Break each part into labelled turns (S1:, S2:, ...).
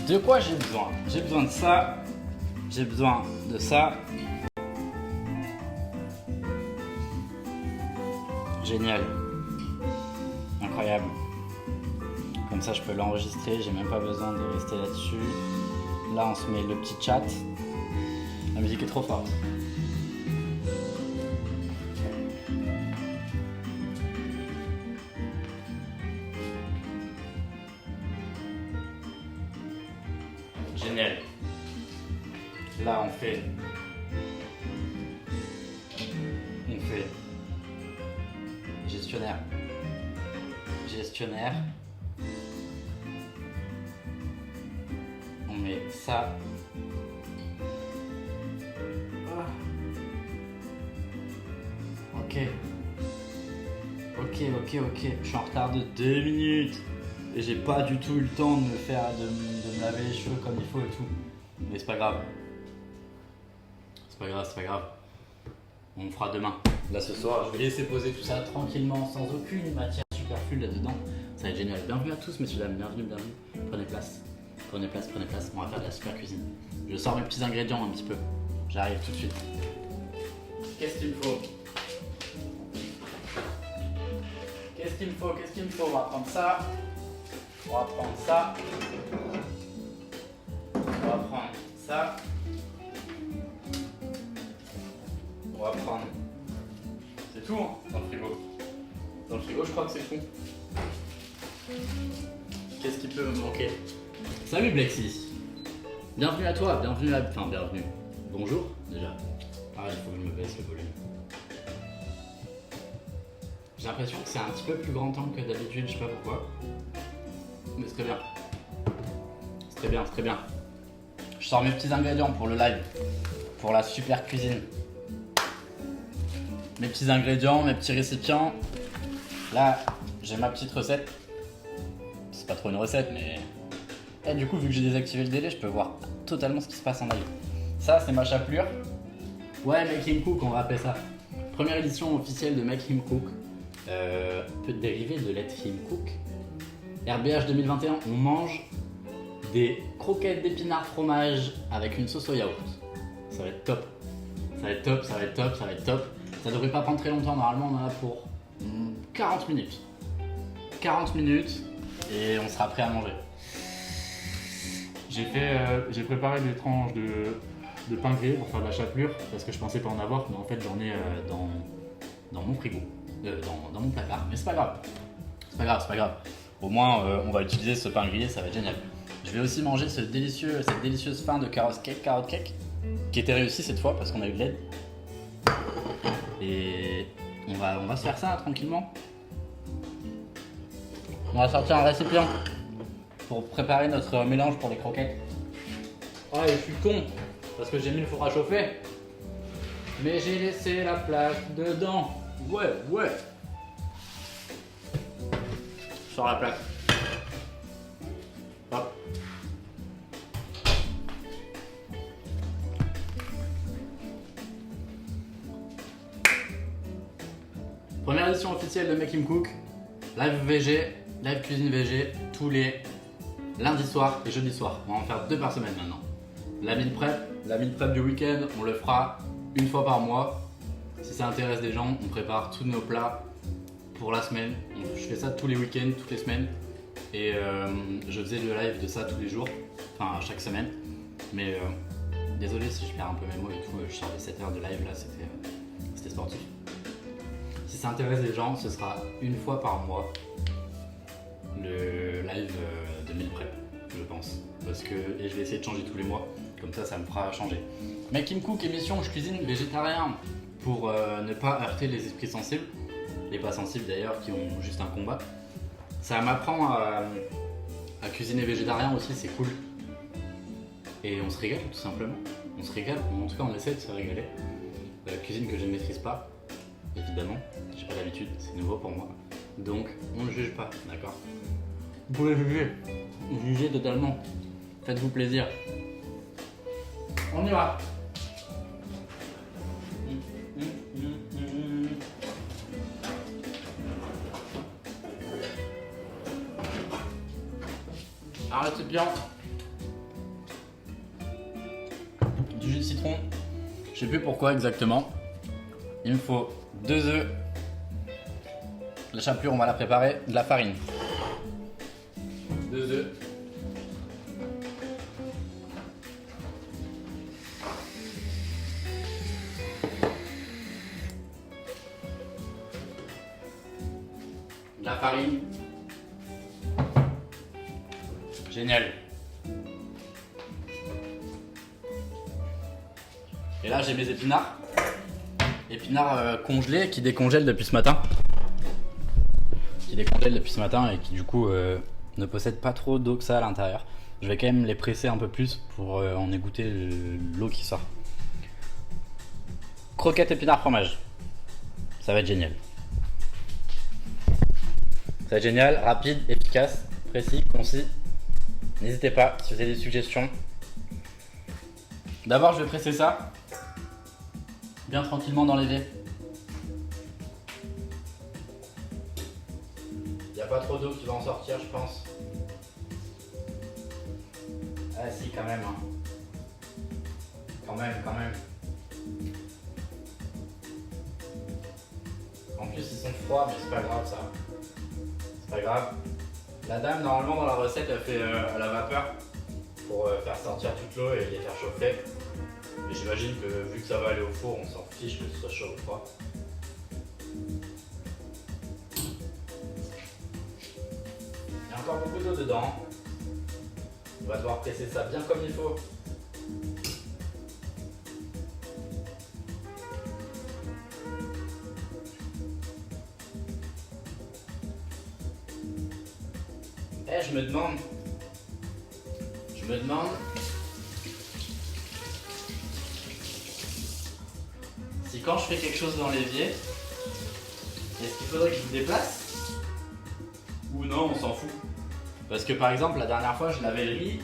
S1: De quoi j'ai besoin? J'ai besoin de ça. J'ai besoin de ça. Génial. Incroyable. Comme ça, je peux l'enregistrer. J'ai même pas besoin de rester là-dessus. Là, on se met le petit chat. La musique est trop forte. Génial. Là, on fait gestionnaire. Gestionnaire. On met ça. Ok. Je suis en retard de 2 minutes. Et j'ai pas du tout eu le temps de me laver les cheveux comme il faut et tout. Mais c'est pas grave. C'est pas grave. On le fera demain. Là ce soir, je vais laisser poser tout ça tranquillement, sans aucune matière superflue là-dedans. Ça va être génial. Bienvenue à tous, messieurs, dames. Bienvenue. Prenez place. On va faire de la super cuisine. Je sors mes petits ingrédients un petit peu. J'arrive tout de suite. Qu'est-ce qu'il me faut? On va prendre ça. On va prendre ça. On va prendre. C'est tout hein, dans le frigo. Dans le frigo, je crois que c'est tout. Qu'est-ce qui peut me manquer? Salut Blexis. Bienvenue à toi, bienvenue. Bonjour déjà. Ah, il faut que je me baisse le volume. J'ai l'impression que c'est un petit peu plus grand angle que d'habitude, je sais pas pourquoi. Mais c'est très bien. C'est très bien. Je sors mes petits ingrédients pour le live. Pour la super cuisine. Mes petits ingrédients, mes petits récipients. Là, j'ai ma petite recette. C'est pas trop une recette, mais... Et du coup, vu que j'ai désactivé le délai, je peux voir totalement ce qui se passe en live. Ça, c'est ma chapelure. Ouais, Make Him Cook, on va appeler ça. Première édition officielle de Make Him Cook. Peu de dérivés de Let Him Cook. RBH 2021, on mange des croquettes d'épinards fromage avec une sauce au yaourt. Ça va être top. Ça devrait pas prendre très longtemps, normalement on en a pour 40 minutes. 40 minutes et on sera prêt à manger. J'ai préparé des tranches de pain grillé pour faire de la chapelure parce que je pensais pas en avoir, mais en fait j'en ai dans mon frigo, dans mon placard. Mais c'est pas grave. Au moins on va utiliser ce pain grillé, ça va être génial. Je vais aussi manger cette délicieuse fin de carrot cake qui était réussie cette fois parce qu'on a eu de l'aide. Et on va se faire ça tranquillement. On va sortir un récipient pour préparer notre mélange pour les croquettes. Ah, et je suis con parce que j'ai mis le four à chauffer, mais j'ai laissé la place dedans. Ouais. Je sors la plaque. Hop. Première édition officielle de Make Him Cook, live cuisine VG, tous les lundis soirs et jeudis soirs. On va en faire 2 par semaine maintenant. La meal prep du week-end, on le fera une fois par mois. Si ça intéresse des gens, on prépare tous nos plats pour la semaine. Je fais ça tous les week-ends, toutes les semaines. Et je faisais le live de ça tous les jours, enfin chaque semaine. Mais désolé si je perds un peu mes mots et tout, je sors de 7 heures de live là, c'était sportif. Si ça intéresse les gens, ce sera une fois par mois le live de meal prep, je pense. Et je vais essayer de changer tous les mois, comme ça me fera changer. Make Him Cook, émission où je cuisine végétarien pour ne pas heurter les esprits sensibles, les pas sensibles d'ailleurs qui ont juste un combat. Ça m'apprend à cuisiner végétarien aussi, c'est cool. Et on se régale tout simplement. On se régale, en tout cas on essaie de se régaler. La cuisine que je ne maîtrise pas, évidemment, j'ai pas l'habitude, c'est nouveau pour moi. Donc on ne juge pas, d'accord? Vous pouvez juger totalement. Faites-vous plaisir. On y va. Un récipient Je sais plus pourquoi exactement. Il me faut 2 œufs. La chapelure, on va la préparer. De la farine. 2 œufs. De la farine. Génial. Et là, j'ai mes épinards. Épinards congelés qui décongèlent depuis ce matin. Qui décongèlent depuis ce matin et qui du coup ne possèdent pas trop d'eau que ça à l'intérieur. Je vais quand même les presser un peu plus pour en égoutter l'eau qui sort. Croquettes épinards fromage. Ça va être génial. Ça va être génial, rapide, efficace, précis, concis. N'hésitez pas si vous avez des suggestions. D'abord, je vais presser ça bien tranquillement dans l'évier. Il n'y a pas trop d'eau qui va en sortir, je pense. Ah si, quand même. Hein. Quand même. En plus, ils sont froids, mais c'est pas grave ça. C'est pas grave. La dame, normalement, dans la recette, elle fait à la vapeur pour faire sortir toute l'eau et les faire chauffer. Mais j'imagine que vu que ça va aller au four, on s'en fiche que ce soit chaud ou froid. Il y a encore beaucoup d'eau dedans. On va devoir presser ça bien comme il faut. Eh, je me demande si quand je fais quelque chose dans l'évier, est-ce qu'il faudrait que je le déplace? Ou non, on s'en fout. Parce que par exemple, la dernière fois, je lavais le riz.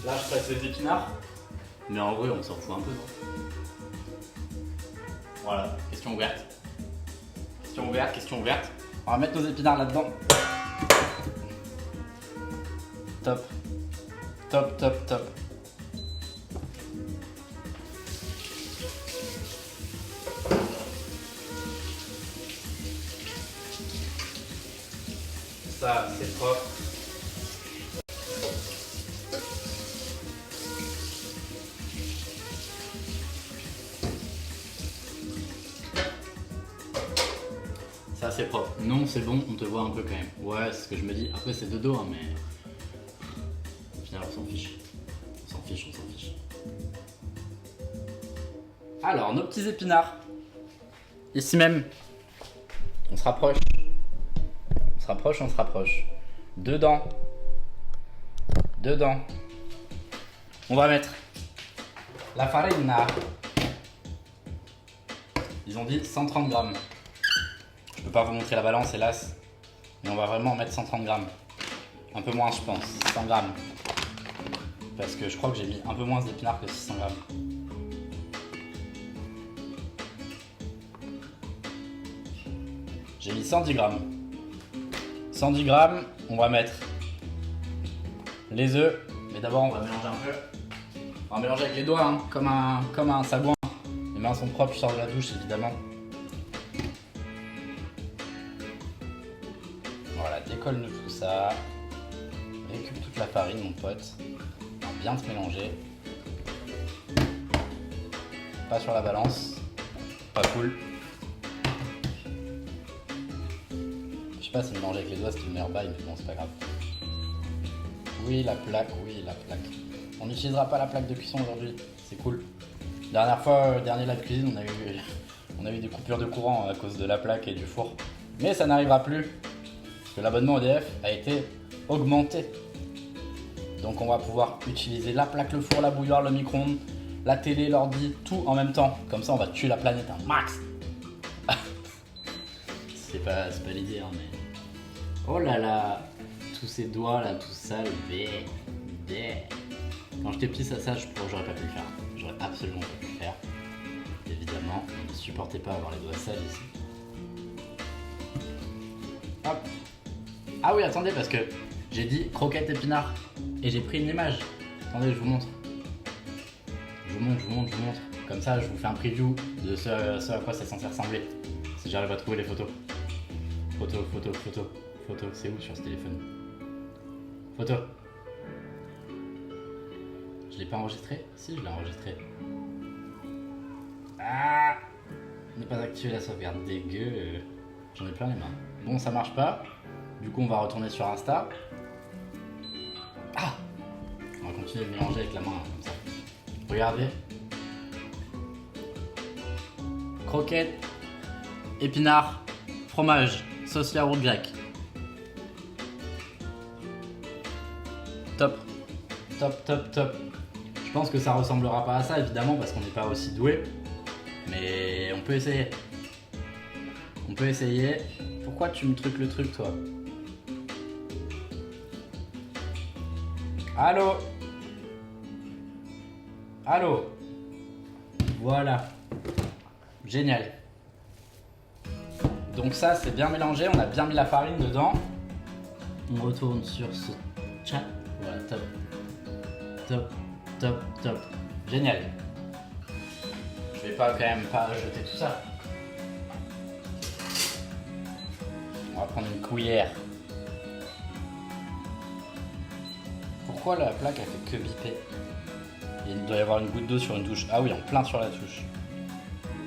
S1: Là, je presse les épinards. Mais en vrai, on s'en fout un peu, non? Voilà, question ouverte. Question ouverte. On va mettre nos épinards là-dedans. Top. Ça, c'est propre. Ça, c'est propre. Non, c'est bon, on te voit un peu quand même. Ouais, c'est ce que je me dis. Après, c'est de dos, hein, mais... Au final, on s'en fiche. Alors, nos petits épinards. Ici même. On se rapproche. Dedans. On va mettre la farina. Ils ont dit 130 grammes. Je peux pas vous montrer la balance, hélas. Mais on va vraiment mettre 130 grammes. Un peu moins, je pense. 100 grammes. Parce que je crois que j'ai mis un peu moins d'épinards que 600 grammes. J'ai mis 110 grammes. 110 grammes, on va mettre les œufs. Mais d'abord, on va mélanger un peu. On va mélanger avec les doigts, hein, comme un sagouin. Les mains sont propres, je sors de la douche, évidemment. Voilà, décolle-nous tout ça. Récupère toute la farine, mon pote. On va bien te mélanger. Pas sur la balance. Pas cool. Je sais pas si mélanger avec les doigts c'était le meilleur bail, mais bon, c'est pas grave. Oui, la plaque. On n'utilisera pas la plaque de cuisson aujourd'hui, c'est cool. Dernière fois, dernier live cuisine, on a eu des coupures de courant à cause de la plaque et du four. Mais ça n'arrivera plus, parce que l'abonnement EDF a été augmenté. Donc on va pouvoir utiliser la plaque, le four, la bouilloire, le micro-ondes, la télé, l'ordi, tout en même temps. Comme ça, on va tuer la planète un max. C'est pas l'idée, hein, mais... Oh là là, tous ces doigts là, tout sale, Quand j'étais petit, ça, j'aurais pas pu le faire. J'aurais absolument pas pu le faire. Évidemment, ne supportez pas avoir les doigts sales ici. Hop. Ah oui, attendez, parce que j'ai dit croquettes épinards et j'ai pris une image. Attendez, je vous montre. Je vous montre. Comme ça, je vous fais un preview de ce à quoi c'est censé ressembler. Si j'arrive à trouver les photos. Photo. C'est où sur ce téléphone? Photo. Je l'ai pas enregistré? Si, je l'ai enregistré. Ah! Ne pas activer la sauvegarde. Dégueu. J'en ai plein les mains. Bon, ça marche pas. Du coup, on va retourner sur Insta. Ah! On va continuer de mélanger avec la main, comme ça. Regardez. Croquettes, épinards, fromage, sauce yaourt grec. Top. Je pense que ça ressemblera pas à ça, évidemment, parce qu'on n'est pas aussi doué. Mais on peut essayer. Pourquoi tu me truques le truc, toi? Allô? Voilà. Génial. Donc ça, c'est bien mélangé. On a bien mis la farine dedans. On retourne sur ce chat. Voilà, top. Génial. Je vais quand même pas jeter tout ça. On va prendre une cuillère. Pourquoi la plaque a fait que biper? Il doit y avoir une goutte d'eau sur une touche. Ah oui, en plein sur la touche.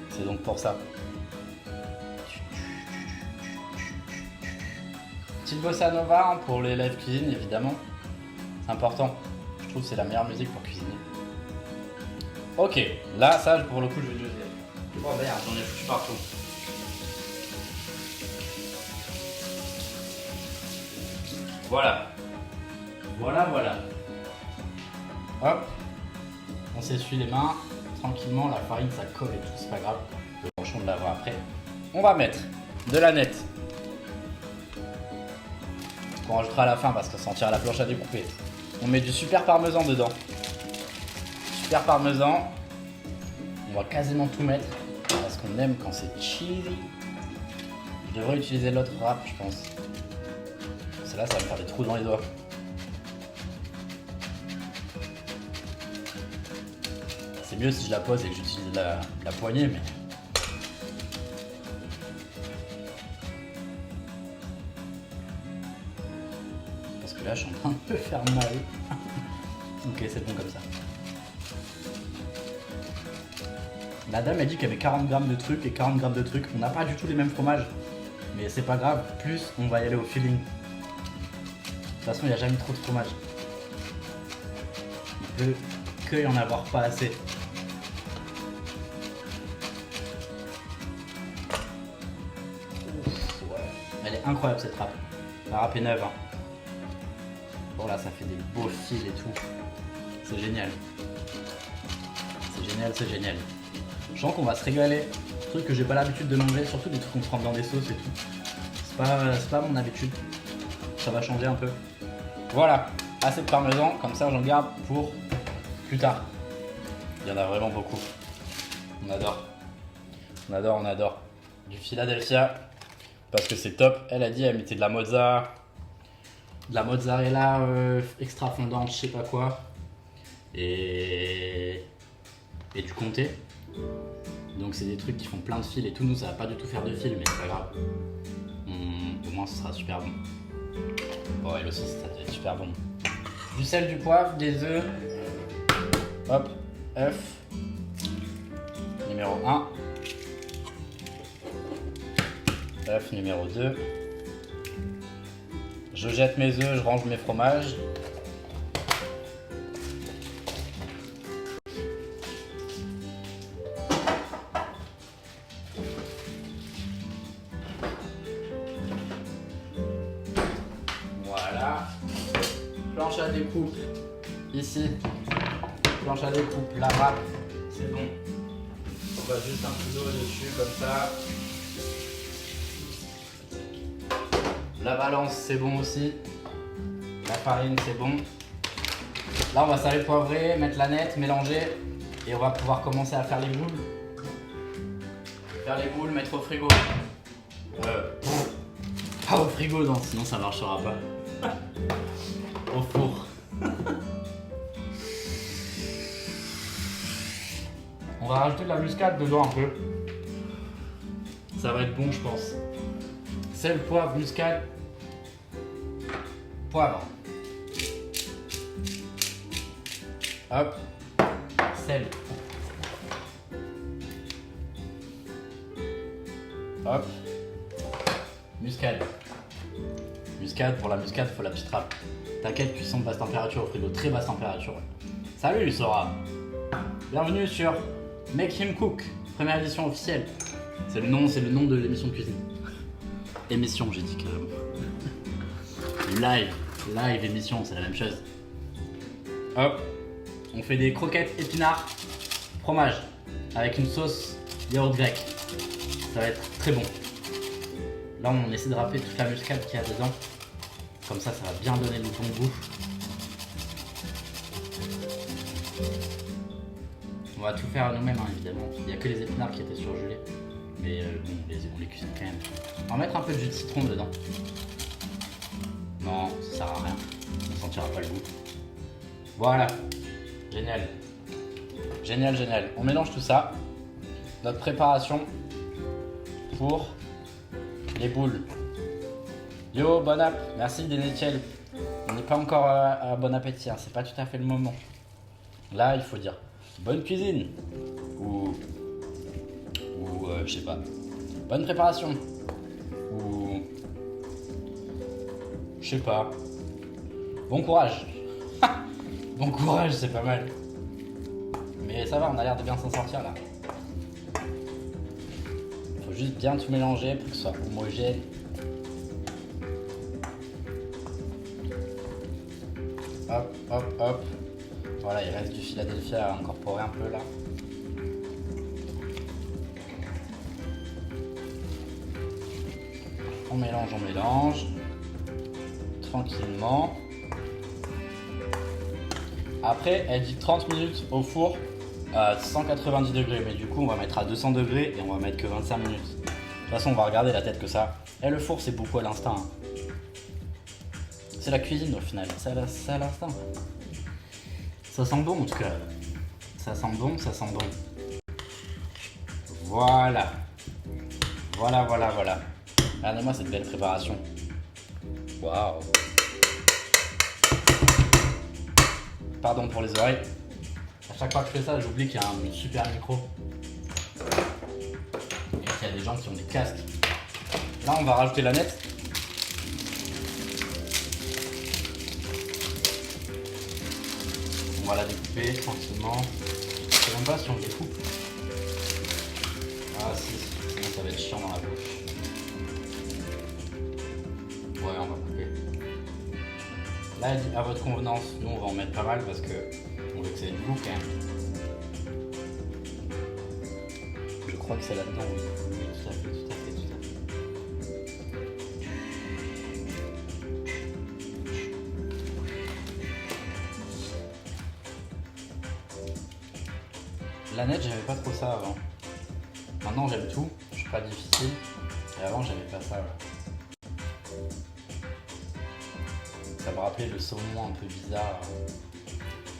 S1: C'est donc pour ça. Petite bossa nova pour les live cuisine, évidemment. C'est important. Je trouve que c'est la meilleure musique pour cuisiner. Ok, là, ça, pour le coup, je vais le jeter. Oh merde, j'en ai foutu partout. Voilà. Hop. On s'essuie les mains. Tranquillement, la farine, ça colle et tout, c'est pas grave. Le branchon de l'avoir après. On va mettre de la nette. On rajoutera à la fin parce que ça sentira la planche à découper. On met du super parmesan dedans. Super parmesan. On va quasiment tout mettre parce qu'on aime quand c'est cheesy. Je devrais utiliser l'autre wrap, je pense. Celle-là, ça va me faire des trous dans les doigts. C'est mieux si je la pose et que j'utilise la poignée, mais... Parce que là, je suis en train de me faire mal. Ok, c'est bon comme ça. La dame a dit qu'il y avait 40 grammes de trucs et 40 grammes de trucs. On n'a pas du tout les mêmes fromages. Mais c'est pas grave, plus on va y aller au feeling. De toute façon, il n'y a jamais trop de fromage. Il peut que y en avoir pas assez. Ouf, ouais. Elle est incroyable cette râpe. La râpe est neuve. Hein. Bon là, ça fait des beaux fils et tout. C'est génial. C'est génial. Je sens qu'on va se régaler. Truc que j'ai pas l'habitude de manger, surtout des trucs qu'on trempe dans des sauces et tout. C'est pas mon habitude. Ça va changer un peu. Voilà, assez de parmesan, comme ça j'en garde pour plus tard. Il y en a vraiment beaucoup. On adore. Du Philadelphia, parce que c'est top. Elle a dit elle mettait de la mozzarella extra fondante, je sais pas quoi. Et du comté. Donc c'est des trucs qui font plein de fils et tout. Nous ça va pas du tout faire de fils, mais c'est pas grave. Au moins ce sera super bon. Bon, et le sauce ça doit être super bon. Du sel, du poivre, des œufs. Hop, œuf. Numéro 1. œuf numéro 2. Je jette mes œufs, je range mes fromages. Voilà. Planche à découpe. Ici. Planche à découpe, la râpe. C'est bon. On va juste un peu d'eau dessus comme ça. La balance, c'est bon aussi. La farine, c'est bon. Là, on va saler, poivrer, mettre la nette, mélanger. Et on va pouvoir commencer à faire les boules. Faire les boules, mettre au frigo. Pas au frigo, non, sinon ça marchera pas. Au four. On va rajouter de la muscade dedans un peu. Ça va être bon, je pense. Sel, poivre, muscade. Poivre. Hop. Sel. Hop. Muscade. Muscade, pour la muscade, il faut la petite râpe. T'inquiète, cuisson de basse température au frigo, très basse température. Salut Sora. Bienvenue sur Make Him Cook, première édition officielle. C'est le nom de l'émission de cuisine. Émission, j'ai dit carrément. Live émission, c'est la même chose. Hop, on fait des croquettes épinards, fromage, avec une sauce yaourt grec. Ça va être très bon. Là, on essaie de râper toute la muscade qu'il y a dedans. Comme ça va bien donner le bon goût. On va tout faire nous-mêmes, hein, évidemment. Il n'y a que les épinards qui étaient surgelés. Mais bon, on les cuisine quand même. On va mettre un peu de jus de citron dedans. Non, ça sert à rien. On ne sentira pas le goût. Voilà. Génial. Génial. On mélange tout ça. Notre préparation pour les boules. Yo, bon app. Merci Denetiel. On n'est pas encore à bon appétit, hein. C'est pas tout à fait le moment. Là, il faut dire bonne cuisine. Ou je sais pas. Bonne préparation. Ou je sais pas. Bon courage. Bon courage, c'est pas mal. Mais ça va, on a l'air de bien s'en sortir là. Faut juste bien tout mélanger pour que ce soit homogène. Hop. Voilà, il reste du Philadelphia à incorporer un peu là. On mélange. Tranquillement. Après, elle dit 30 minutes au four à 190 degrés. Mais du coup, on va mettre à 200 degrés et on va mettre que 25 minutes. De toute façon, on va regarder la tête que ça. Et le four, c'est beaucoup à l'instinct. Hein. C'est la cuisine au final, c'est à l'instant. Ça sent bon en tout cas. Ça sent bon. Voilà. Regardez-moi cette belle préparation. Waouh. Pardon pour les oreilles. À chaque fois que je fais ça, j'oublie qu'il y a un super micro. Et qu'il y a des gens qui ont des casques. Là, on va rajouter la nette. On va la découper tranquillement. Je sais même pas si on découpe. Ah si, sinon ça va être chiant dans la bouche. Ouais, on va couper. Là, elle dit à votre convenance. Nous, on va en mettre pas mal parce que on veut que ça ait du goût quand même. Je crois que c'est là-dedans, oui. Oui, tout à fait. La nette, j'aimais pas trop ça avant. Maintenant, j'aime tout. Je suis pas difficile. Et avant, j'aimais pas ça. Ouais. Ça me rappelait le saumon un peu bizarre.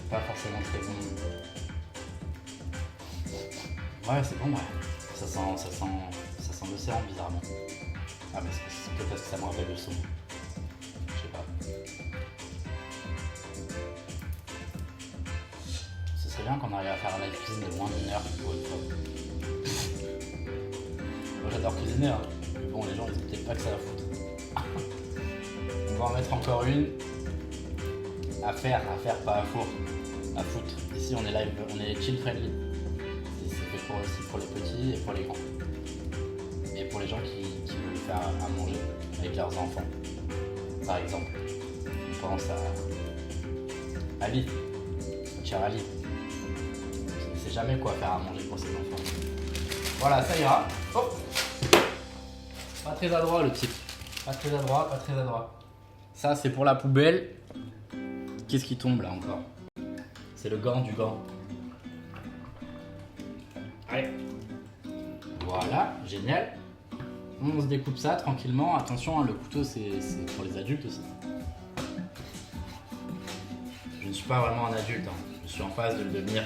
S1: Pas forcément très bon. Ouais, c'est bon, ouais. Ça sent l'océan bizarrement. Ah, mais c'est peut-être parce que ça me rappelle le saumon. Je sais pas. C'est bien qu'on arrive à faire un live cuisine de moins d'une heure pour une fois. Moi j'adore cuisiner, hein. Mais bon, les gens ils ont peut-être pas que ça à foutre. On va en mettre encore une. À faire, pas à four. À foutre. Ici on est live, on est chill friendly. C'est fait aussi pour les petits et pour les grands. Et pour les gens qui veulent faire à manger avec leurs enfants. Par exemple. On pense à Ali. Cher Ali. Je sais jamais quoi faire à manger pour ses enfants. Voilà, ça ira. Oh, pas très adroit le type. Pas très adroit. Ça, c'est pour la poubelle. Qu'est-ce qui tombe là encore? C'est le gant du gant. Allez. Voilà, génial. On se découpe ça tranquillement. Attention, hein, le couteau, c'est pour les adultes aussi. Je ne suis pas vraiment un adulte. Hein. Je suis en phase de le devenir.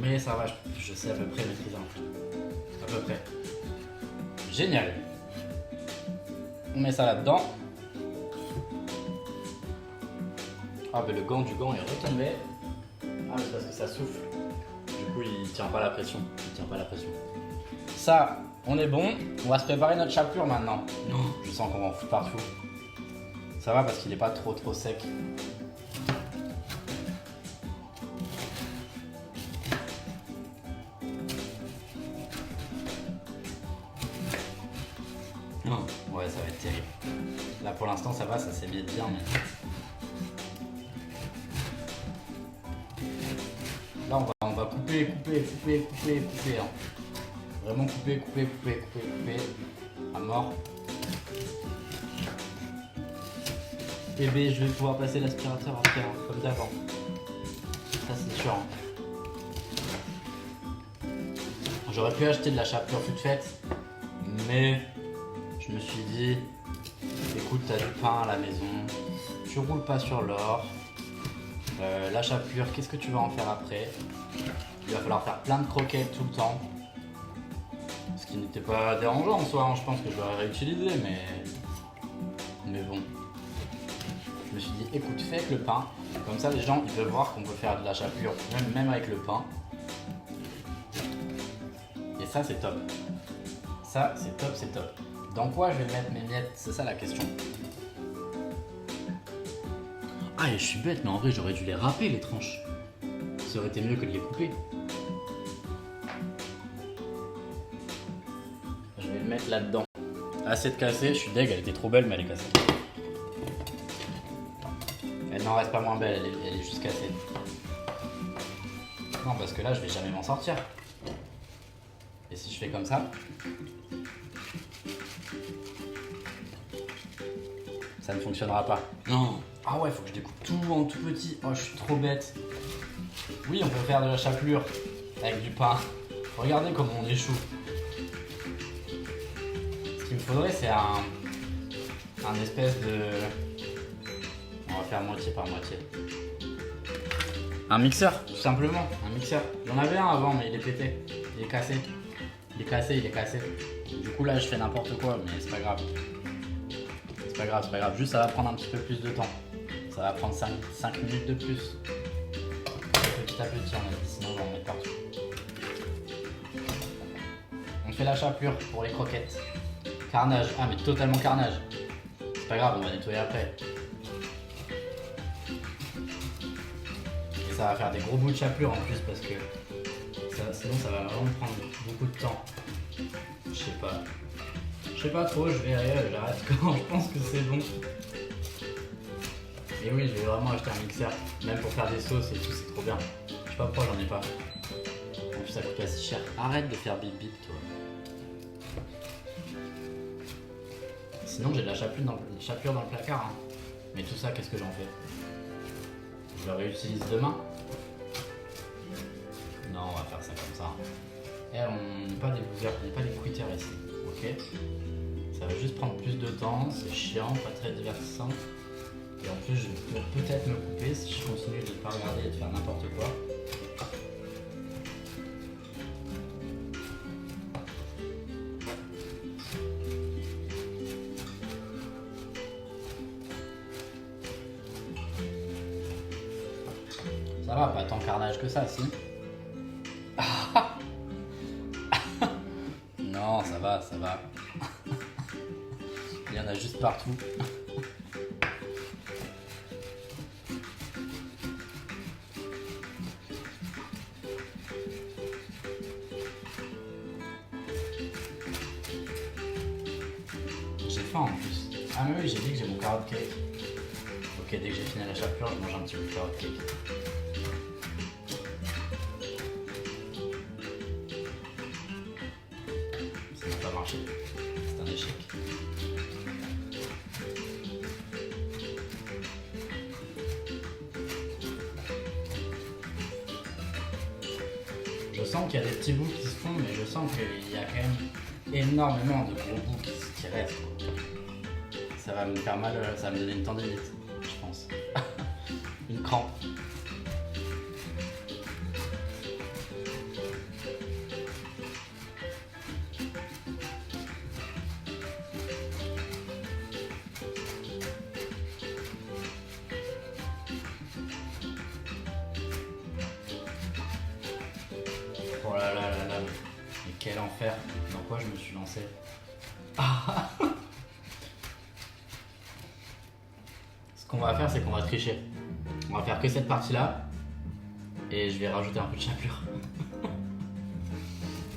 S1: Mais ça va, je sais à peu près maîtriser un peu. À peu près. Génial. On met ça là-dedans. Ah ben le gant du gant est retombé. Ah mais c'est parce que ça souffle. Du coup il tient pas la pression. Il tient pas la pression. Ça, on est bon. On va se préparer notre chapelure maintenant. Non, je sens qu'on va en foutre partout. Ça va parce qu'il est pas trop sec. Ouais, ça va être terrible. Là pour l'instant ça va, ça s'émiette bien. Mais... là on va couper. Hein. Vraiment couper. À mort. Et B, je vais pouvoir passer l'aspirateur après, hein, comme d'avant. Ça c'est sûr. Hein. J'aurais pu acheter de la chapelure toute faite, mais je me suis dit, écoute, t'as du pain à la maison, tu roules pas sur l'or, la chapelure, qu'est-ce que tu vas en faire après? Il va falloir faire plein de croquettes tout le temps, ce qui n'était pas dérangeant en soi, hein. Je pense que je l'aurais réutilisé, mais bon. Je me suis dit, écoute, fais avec le pain, comme ça les gens ils peuvent voir qu'on peut faire de la chapelure, même avec le pain. Et ça c'est top. Ça c'est top. Dans quoi je vais mettre mes miettes? C'est ça la question. Ah et je suis bête, mais en vrai j'aurais dû les râper les tranches. Ça aurait été mieux que de les couper. Je vais le mettre là-dedans. Assez de casser, je suis deg, elle était trop belle mais elle est cassée. Elle n'en reste pas moins belle, elle est juste cassée. Non parce que là je vais jamais m'en sortir. Et si je fais comme ça, ça ne fonctionnera pas. Non. Ah ouais, faut que je découpe tout en tout petit. Oh, je suis trop bête. Oui, on peut faire de la chapelure avec du pain. Regardez comment on échoue. Ce qu'il me faudrait, c'est un espèce de... On va faire moitié par moitié. Un mixeur, tout simplement. Un mixeur. J'en avais un avant, mais il est pété. Il est cassé. Il est cassé. Du coup, là, je fais n'importe quoi, mais c'est pas grave. C'est pas grave. Juste, ça va prendre un petit peu plus de temps. Ça va prendre 5 minutes de plus. Petit à petit, on a dit, sinon on va en mettre partout. On fait la chapelure pour les croquettes. Carnage. Ah, mais totalement carnage. C'est pas grave, on va nettoyer après. Et ça va faire des gros bouts de chapelure en plus parce que sinon ça va vraiment prendre beaucoup de temps. Je sais pas trop, je verrai, j'arrête quand je pense que c'est bon. Et oui, je vais vraiment acheter un mixeur, même pour faire des sauces et tout, c'est trop bien. Je sais pas pourquoi j'en ai pas. En plus ça coûte pas si cher. Arrête de faire bip bip toi. Sinon j'ai de la chapelure dans le placard. Hein. Mais tout ça, qu'est-ce que j'en fais? Je le réutilise demain? Non, on va faire ça comme ça. Et on n'est pas des losers, on n'est pas des quitters ici. Ok? Ça va juste prendre plus de temps, c'est chiant, pas très divertissant. Et en plus, je peux peut-être me couper si je continue de ne pas regarder et de faire n'importe quoi. Ça va, pas tant carnage que ça, si. Non, ça va. Il y en a juste partout. J'ai faim en plus. Ah mais oui, j'ai dit que j'ai mon carrot cake. Ok, dès que j'ai fini la chapelure, je mange un petit peu de carrot cake. Ça n'a pas marché. C'est un échec. Je sens qu'il y a des petits bouts qui se font, mais je sens qu'il y a quand même énormément de gros bouts qui restent. Ça va me faire mal, ça va me donner une tendinite, je pense. Une crampe. Quel enfer. Dans quoi je me suis lancé? Ah. Ce qu'on va faire, c'est qu'on va tricher. On va faire que cette partie-là. Et je vais rajouter un peu de chapelure.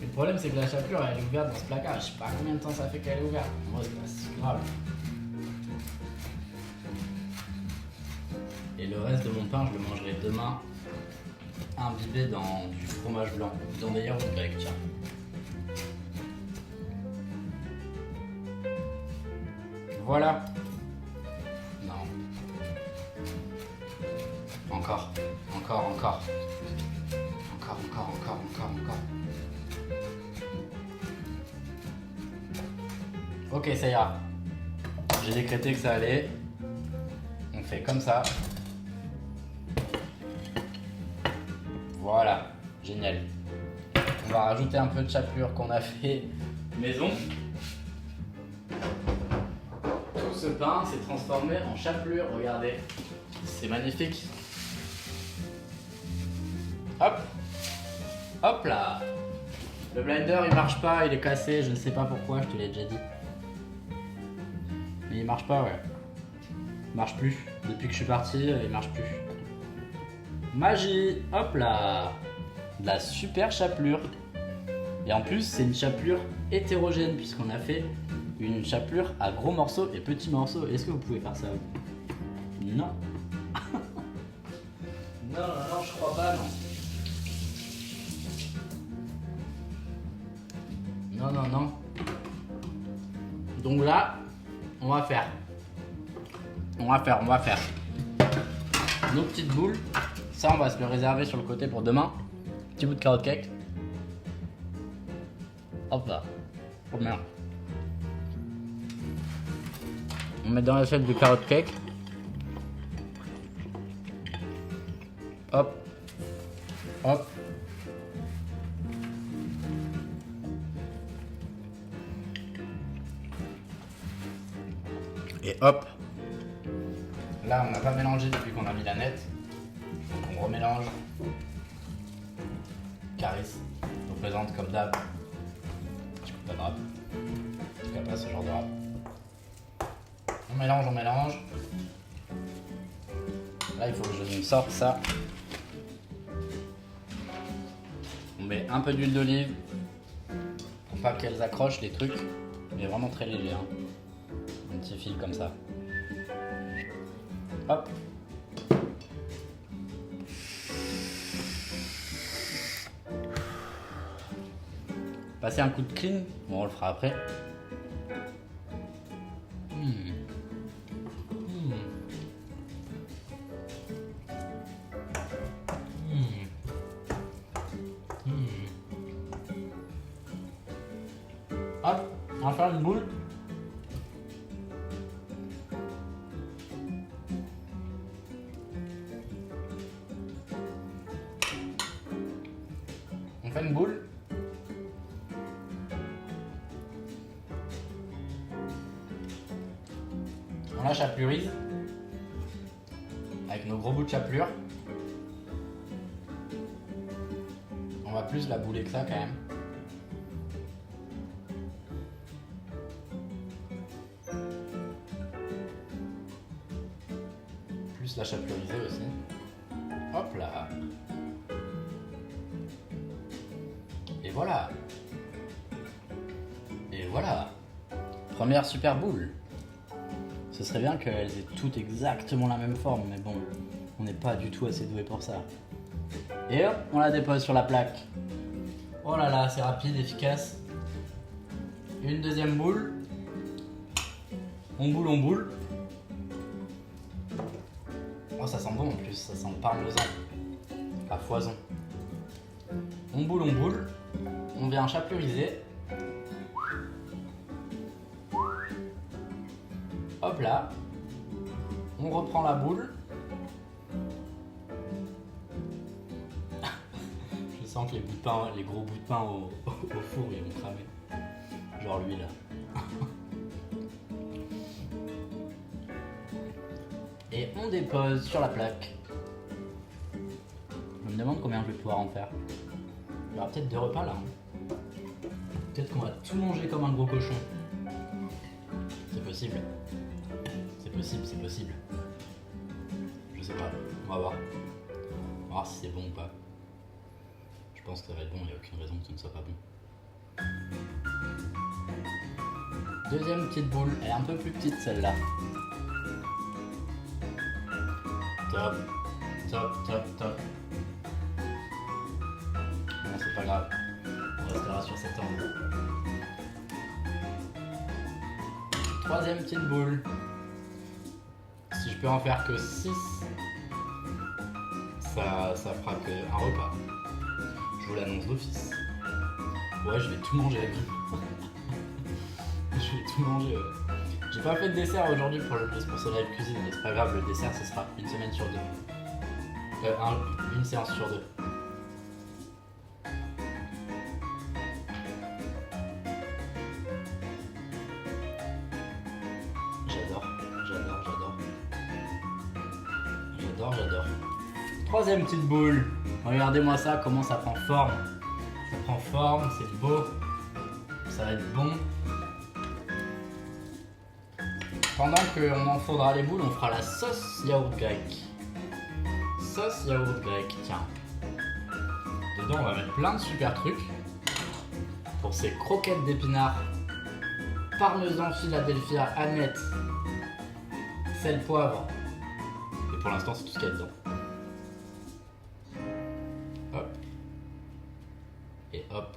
S1: Le problème, c'est que la chapelure, elle est ouverte dans ce placard. Je sais pas combien de temps ça fait qu'elle est ouverte. Moi, c'est pas si grave. Et le reste de mon pain, je le mangerai demain, imbibé dans du fromage blanc, dans des yaourts grecs, tiens. Voilà. Non. Encore. Encore, encore. Encore, encore, encore, encore, encore. Ok, ça ira. J'ai décrété que ça allait. On fait comme ça. Voilà, génial. On va rajouter un peu de chapelure qu'on a fait maison. Tout ce pain s'est transformé en chapelure, regardez. C'est magnifique. Hop. Hop là. Le blender il marche pas, il est cassé, je ne sais pas pourquoi, je te l'ai déjà dit. Mais il marche pas, ouais. Il marche plus. Depuis que je suis parti, il marche plus. Magie. Hop là. De la super chapelure. Et en plus, c'est une chapelure hétérogène puisqu'on a fait une chapelure à gros morceaux et petits morceaux. Est-ce que vous pouvez faire ça? Non. Non, non, non, je crois pas, non. Non, non, non. Donc là, on va faire nos petites boules. Ça, on va se le réserver sur le côté pour demain. Petit bout de carotte cake. Hop là. Oh merde. On met dans l'assiette du carotte cake. Hop. Hop. Et hop. Là, on n'a pas mélangé depuis qu'on a mis la nette. Donc on remélange. Caris nous présente comme d'hab. Je coupe pas de rap. En tout cas pas ce genre de rap. On mélange, on mélange. Là, il faut que je me sorte ça. On met un peu d'huile d'olive pour pas qu'elles accrochent les trucs. Mais vraiment très léger. Hein. Un petit fil comme ça. Hop. Passer un coup de clean. Bon, on le fera après. Hop, on va faire une boule. On fait une boule. On la chapelurise avec nos gros bouts de chapelure. On va plus la bouler que ça quand même. Plus la chapeluriser aussi. Hop là. Et voilà. Et voilà. Première super boule. Ce serait bien qu'elles aient toutes exactement la même forme, mais bon, on n'est pas du tout assez doué pour ça. Et hop, on la dépose sur la plaque. Oh là là, c'est rapide, efficace. Une deuxième boule. On boule, on boule. Oh, ça sent bon en plus, ça sent le parmesan à foison. On boule, on boule. On vient chapeluriser. Hop là. On reprend la boule. Je sens que les bouts de pain, les gros bouts de pain au four, ils vont cramer. Genre lui là. Et on dépose sur la plaque. Je me demande combien je vais pouvoir en faire. Il y aura peut-être 2 repas là. Hein. Peut-être qu'on va tout manger comme un gros cochon. C'est possible. C'est possible, c'est possible. Je sais pas, on va voir. On va voir si c'est bon ou pas. Je pense que ça va être bon, il n'y a aucune raison que ce ne soit pas bon. Deuxième petite boule, elle est un peu plus petite celle-là. Top, top, top, top. Non, c'est pas grave. On restera sur cet angle. Troisième petite boule. Si je peux en faire que 6, ça fera que un repas. Je vous l'annonce d'office. Ouais, je vais tout manger avec vous. Je vais tout manger. J'ai pas fait de dessert aujourd'hui pour ce live cuisine, mais c'est pas grave, le dessert ce sera une semaine sur 2. Une séance sur 2. J'adore. Troisième petite boule. Regardez-moi ça, comment ça prend forme. Ça prend forme, c'est beau. Ça va être bon. Pendant qu'on enfournera les boules, on fera la sauce yaourt grec. Sauce yaourt grec, tiens. Dedans, on va mettre plein de super trucs. Pour ces croquettes d'épinards. Parmesan Philadelphia, Annette. Sel, poivre. Et pour l'instant, c'est tout ce qu'il y a dedans. Hop. Et hop.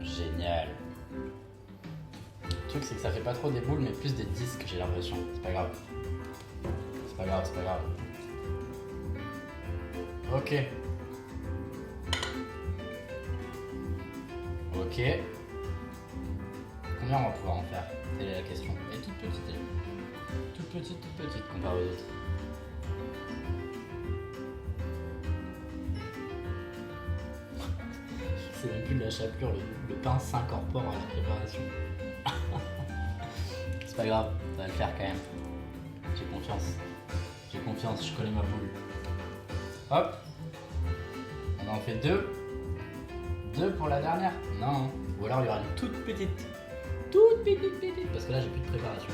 S1: Génial. Le truc, c'est que ça fait pas trop des boules, mais plus des disques, j'ai l'impression. C'est pas grave. C'est pas grave, c'est pas grave. Ok. Ok. Combien on va pouvoir en faire? Telle est la question. Elle est toute petite, elle. Toute petite comparée aux autres. C'est même plus de la chapelure, le pain s'incorpore à la préparation. C'est pas grave, ça va le faire quand même. J'ai confiance, je connais ma boule. Hop. On en fait 2. 2 pour la dernière? Non. Ou alors il y aura une toute petite. Parce que là j'ai plus de préparation.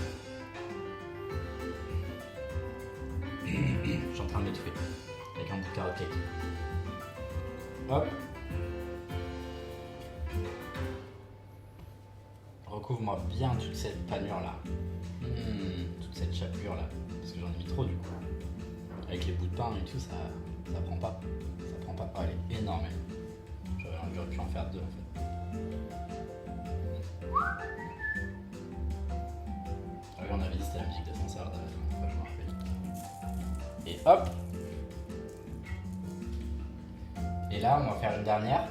S1: Je suis en train de m'étouffer. Avec un bout de carotte cake. Hop. Recouvre-moi bien toute cette panure là. Toute cette chapelure là. Parce que j'en ai mis trop du coup. Avec les bouts de pain et tout, ça prend pas. Ça prend pas. Oh, elle est énorme. J'aurais pu en faire 2 en fait. Ah oui, on avait dit c'était la musique d'ascenseur. Je me rappelle. Et hop. Et là, on va faire une dernière.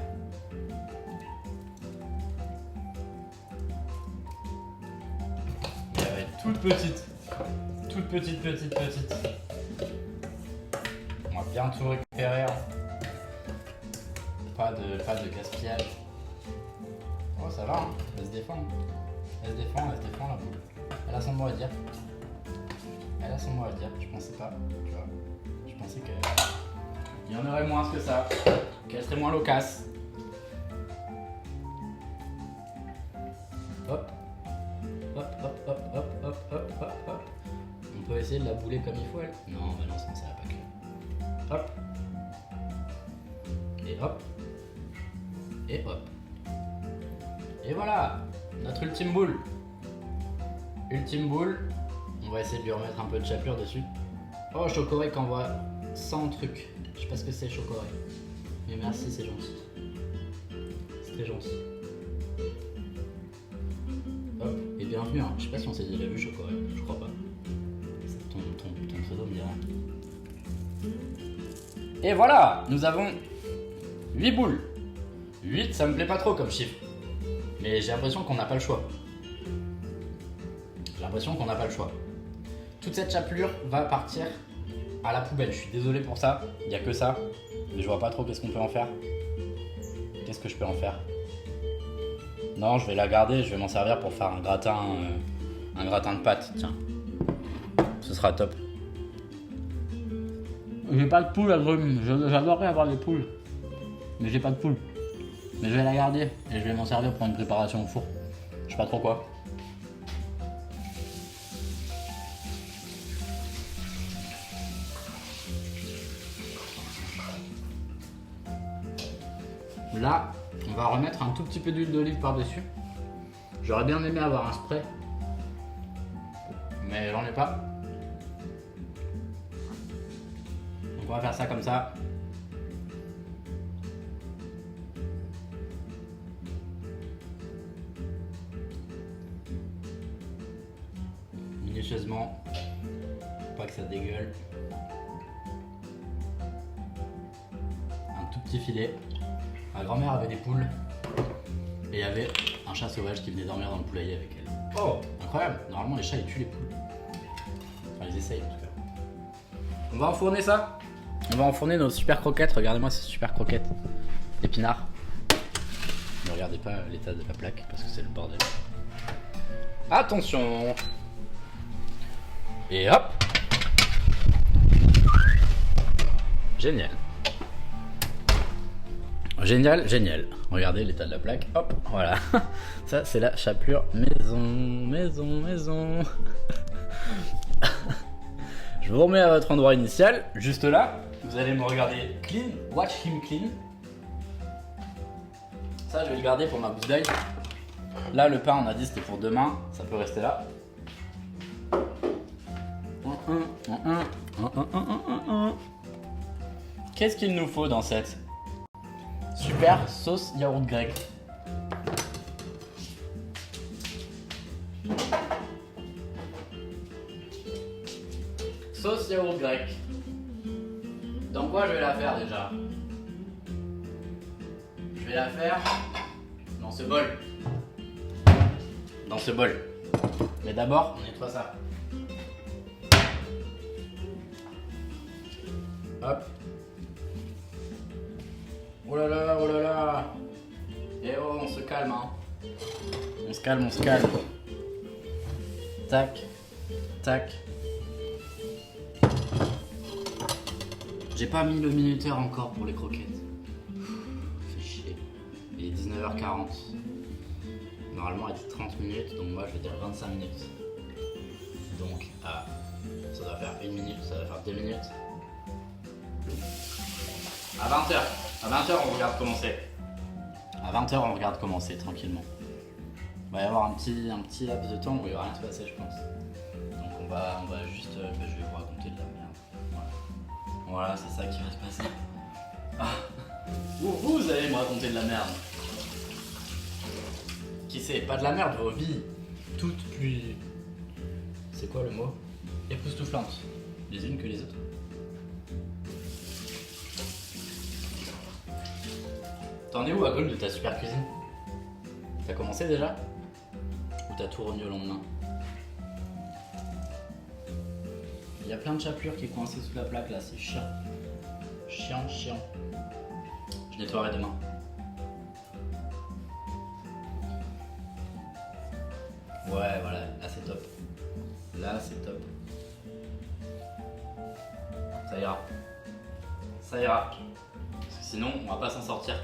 S1: Elle va être toute petite. Toute petite. On va bien tout récupérer. Pas de gaspillage. Oh, ça va, hein. Elle se défend. Elle se défend la boule. Elle a son mot à dire. Je pensais pas, tu vois. Je pensais qu'il y en aurait moins que ça. Qu'elle serait moins loquace. Hop. On peut essayer de la bouler comme il faut, elle. Non, mais non, sinon ça va pas cuire. Hop. Et hop. Et hop. Et voilà, notre ultime boule. On va essayer de lui remettre un peu de chapelure dessus. Oh, Chocoré qui envoie 100 trucs. Je sais pas ce que c'est, Chocoré. Mais merci, c'est gentil. C'est très gentil. Hop, et bienvenue. Hein. Je sais pas si on s'est déjà vu, Chocoré. Je crois pas. Ton pseudo me dit rien. Et voilà, nous avons 8 boules. 8, ça me plaît pas trop comme chiffre. Mais j'ai l'impression qu'on n'a pas le choix. Toute cette chapelure va partir à la poubelle. Je suis désolé pour ça. Il n'y a que ça. Mais je vois pas trop qu'est-ce qu'on peut en faire. Qu'est-ce que je peux en faire? Non, je vais la garder. Je vais m'en servir pour faire un gratin de pâtes. Tiens. Ce sera top. J'ai pas de poule à grumes, j'adorerais avoir des poules. Mais j'ai pas de poule. Mais je vais la garder et je vais m'en servir pour une préparation au four. Je sais pas trop quoi. Là, on va remettre un tout petit peu d'huile d'olive par-dessus. J'aurais bien aimé avoir un spray, mais j'en ai pas. Donc on va faire ça comme ça. Minutieusement, pour pas que ça dégueule. Un tout petit filet. Ma grand-mère avait des poules et il y avait un chat sauvage qui venait dormir dans le poulailler avec elle. Oh, incroyable! Normalement, les chats ils tuent les poules. Enfin, ils essayent en tout cas. On va enfourner ça. On va enfourner nos super croquettes. Regardez-moi ces super croquettes. Épinards. Ne regardez pas l'état de la plaque parce que c'est le bordel. Attention! Et hop! Génial! Génial, génial. Regardez l'état de la plaque. Hop, voilà. Ça, c'est la chapelure maison. Je vous remets à votre endroit initial. Juste là, vous allez me regarder clean. Watch him clean. Ça, je vais le garder pour ma gousse d'ail. Là, le pain, on a dit c'était pour demain. Ça peut rester là. Qu'est-ce qu'il nous faut dans cette super sauce yaourt grec? Sauce yaourt grec. Dans quoi je vais la faire déjà? Je vais la faire dans ce bol. Dans ce bol. Mais d'abord, on nettoie ça. Hop. Oh là là, oh là là. Et oh, on se calme, hein. On se calme, on se calme. Tac, tac. J'ai pas mis le minuteur encore pour les croquettes. Fait chier. Il est 19h40. Normalement, il dit 30 minutes, donc moi je vais dire 25 minutes. Donc, ça doit faire 1 minute, ça va faire 2 minutes. À 20h. À 20h, on regarde commencer. À 20h, on regarde commencer tranquillement. Il va y avoir un petit laps de temps où il va rien se passer, je pense. Donc on va juste, je vais vous raconter de la merde. Voilà, c'est ça qui va se passer. Vous allez me raconter de la merde. Qui sait, pas de la merde, vos vies toutes plus... C'est quoi le mot? Époustouflantes. Les unes que les autres. T'en es où à Gold de ta super cuisine? T'as commencé déjà? Ou t'as tout remis au lendemain? Il y a plein de chapelures qui est coincées sous la plaque là, c'est chiant. Chiant. Je nettoierai demain. Ouais, voilà, là c'est top. Là c'est top. Ça ira. Ça ira. Parce que sinon, on va pas s'en sortir.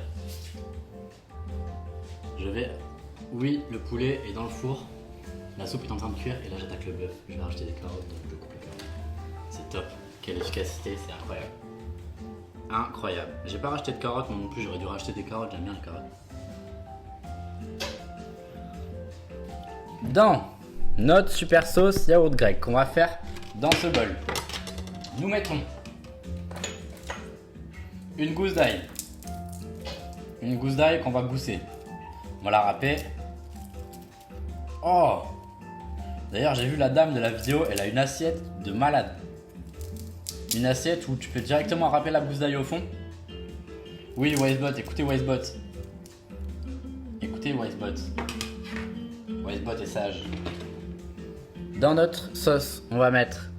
S1: Je vais... Oui, le poulet est dans le four. La soupe est en train de cuire et là j'attaque le bœuf. Je vais rajouter des carottes, donc je coupe les carottes. C'est top. Quelle efficacité, c'est incroyable. Incroyable. J'ai pas racheté de carottes, moi non plus, j'aurais dû racheter des carottes, j'aime bien les carottes. Dans notre super sauce yaourt grec qu'on va faire dans ce bol, nous mettons une gousse d'ail. Une gousse d'ail qu'on va gousser. On va la râper. Oh! D'ailleurs, j'ai vu la dame de la vidéo, elle a une assiette de malade. Une assiette où tu peux directement râper la gousse d'ail au fond. Oui, Wisebot, écoutez Wisebot. Écoutez Wisebot. Wisebot est sage. Dans notre sauce, on va mettre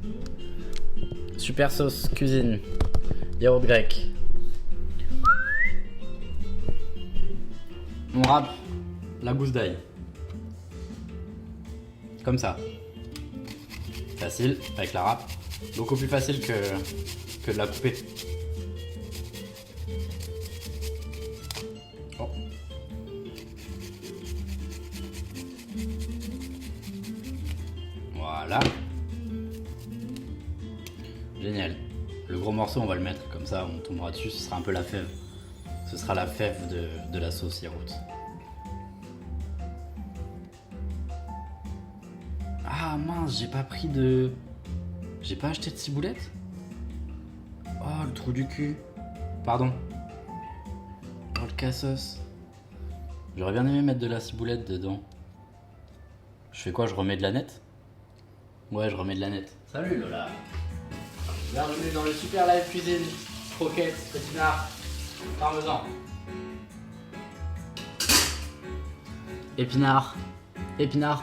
S1: super sauce cuisine, yaourt grec. On râpe la gousse d'ail. Comme ça. Facile avec la râpe. Beaucoup plus facile que de la couper. Oh. Voilà. Génial. Le gros morceau, on va le mettre comme ça, on tombera dessus, ce sera un peu la fève. Ce sera la fève de la sauce yaourt. Ah mince, j'ai pas pris de... J'ai pas acheté de ciboulette. Oh, le trou du cul. Pardon. Oh, le cassos. J'aurais bien aimé mettre de la ciboulette dedans. Je fais quoi? Je remets de la nette? Ouais, je remets de la nette. Salut Lola. Bienvenue dans le super live cuisine. Croquettes, épinards, parmesan. Épinards,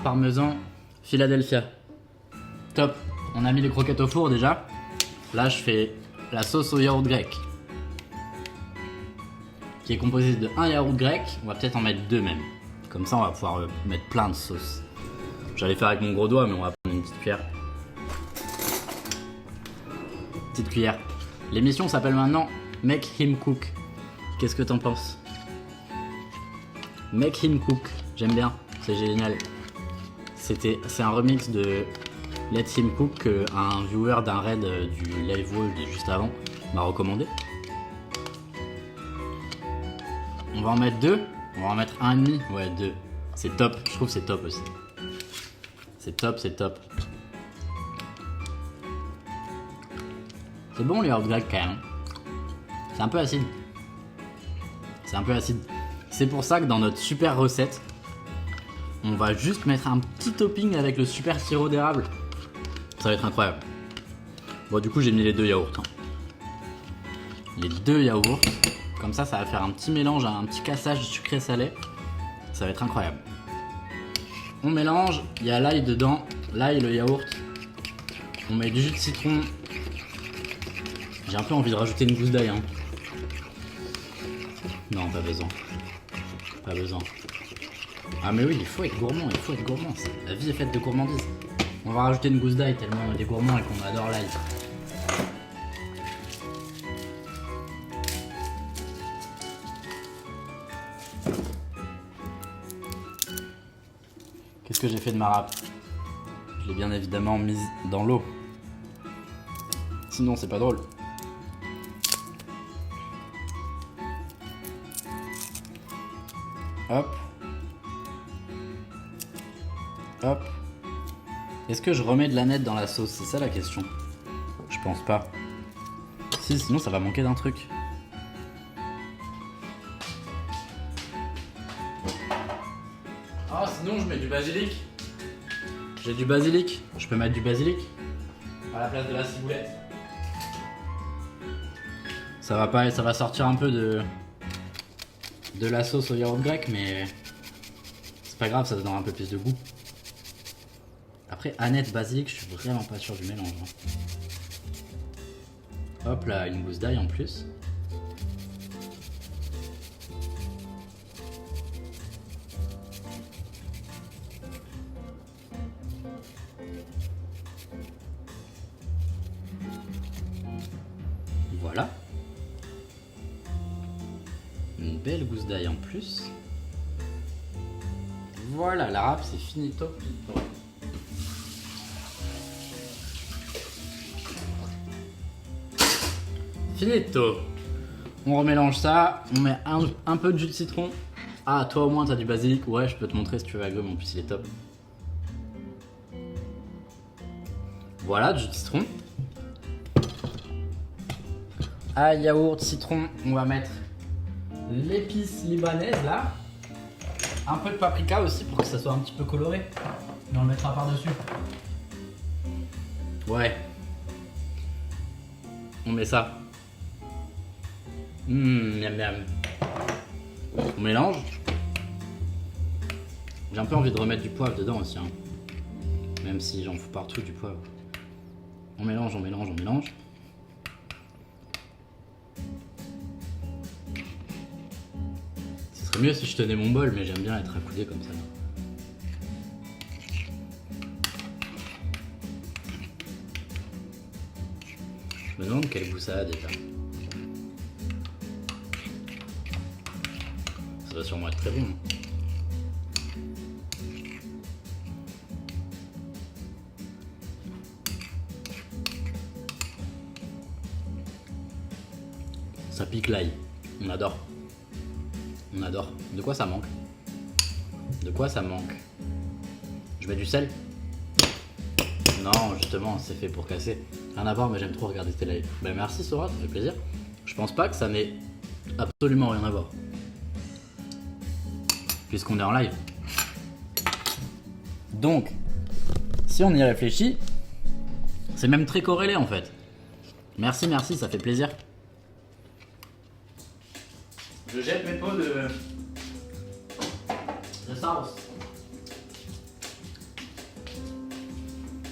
S1: parmesan, Philadelphia. Top. On a mis les croquettes au four déjà. Là, je fais la sauce au yaourt grec. Qui est composée de 1 yaourt grec. On va peut-être en mettre 2 même. Comme ça, on va pouvoir mettre plein de sauces. J'allais faire avec mon gros doigt, mais on va prendre une petite cuillère. Petite cuillère. L'émission s'appelle maintenant Make Him Cook. Qu'est-ce que t'en penses? Make Him Cook. J'aime bien. C'est génial. C'est un remix de Let Him Cook qu'un viewer d'un raid du Live World juste avant m'a recommandé. On va en mettre 2. On va en mettre 1,5. Ouais, 2. C'est top. Je trouve que c'est top aussi. C'est top. C'est bon les yaourts grecs quand même. C'est un peu acide. C'est pour ça que dans notre super recette, on va juste mettre un petit topping avec le super sirop d'érable. Ça va être incroyable. Bon, du coup, j'ai mis les 2 yaourts. Les 2 yaourts. Comme ça va faire un petit mélange, un petit cassage sucré-salé. Ça va être incroyable. On mélange. Il y a l'ail dedans. L'ail, le yaourt. On met du jus de citron. J'ai un peu envie de rajouter une gousse d'ail. Hein. Non, pas besoin. Ah mais oui, il faut être gourmand. La vie est faite de gourmandise. On va rajouter une gousse d'ail tellement on est des gourmands et qu'on adore l'ail. Qu'est-ce que j'ai fait de ma râpe? Je l'ai bien évidemment mise dans l'eau. Sinon c'est pas drôle. Hop. Est-ce que je remets de la nette dans la sauce? C'est ça la question. Je pense pas. Si, sinon ça va manquer d'un truc. Ah, sinon je mets du basilic. J'ai du basilic. Je peux mettre du basilic à la place de la ciboulette. Ça va sortir un peu de la sauce au yaourt grec, mais c'est pas grave, ça donne un peu plus de goût. Après, aneth, basilic, je suis vraiment pas sûr du mélange. Hop là, une gousse d'ail en plus. Voilà. Une belle gousse d'ail en plus. Voilà, la râpe c'est finito. Finito. On remélange ça, on met un peu de jus de citron. Ah, toi au moins t'as du basilic. Ouais, je peux te montrer si tu veux la gomme, en plus il est top. Voilà, du jus de citron. À yaourt, citron, on va mettre l'épice libanaise là. Un peu de paprika aussi pour que ça soit un petit peu coloré. Et on le mettra par-dessus. Ouais. On met ça. Miam miam. On mélange. J'ai un peu envie de remettre du poivre dedans aussi. Hein. Même si j'en fous partout du poivre. On mélange. Ce serait mieux si je tenais mon bol, mais j'aime bien être accoudé comme ça. Je me demande quel goût ça a déjà. Ça va sûrement être très bon. Ça pique l'ail. On adore. On adore. De quoi ça manque? De quoi ça manque? Je mets du sel? Non, justement, c'est fait pour casser. Rien à voir, mais j'aime trop regarder tes lives. Ben merci Sora, ça fait plaisir. Je pense pas que ça n'ait absolument rien à voir. Puisqu'on est en live. Donc, si on y réfléchit, c'est même très corrélé en fait. Merci, merci, ça fait plaisir. Je jette mes pots de sauce.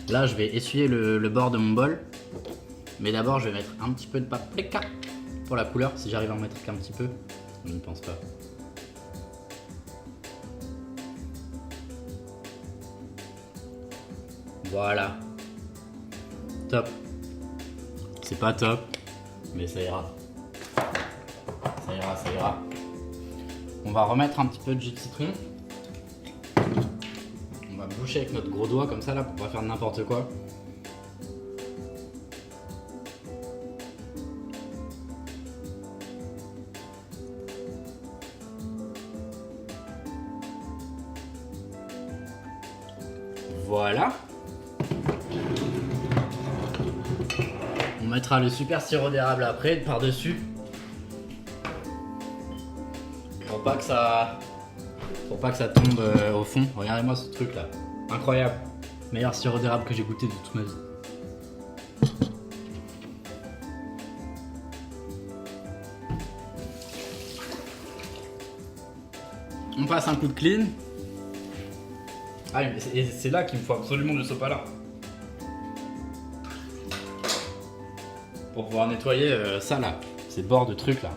S1: Là, je vais essuyer le bord de mon bol. Mais d'abord, je vais mettre un petit peu de paprika pour la couleur. Si j'arrive à en mettre qu'un petit peu, je ne pense pas. Voilà. Top. C'est pas top, mais ça ira. Ça ira, ça ira. On va remettre un petit peu de jus de citron. On va boucher avec notre gros doigt comme ça là pour pas faire n'importe quoi. Voilà. On mettra le super sirop d'érable après par-dessus. Pour pas que ça tombe au fond. Regardez-moi ce truc là. Incroyable. Meilleur sirop d'érable que j'ai goûté de toute ma vie. On passe un coup de clean. Ah, et c'est là qu'il me faut absolument du sopalin. Pour pouvoir nettoyer ça là. Ces bords de trucs là.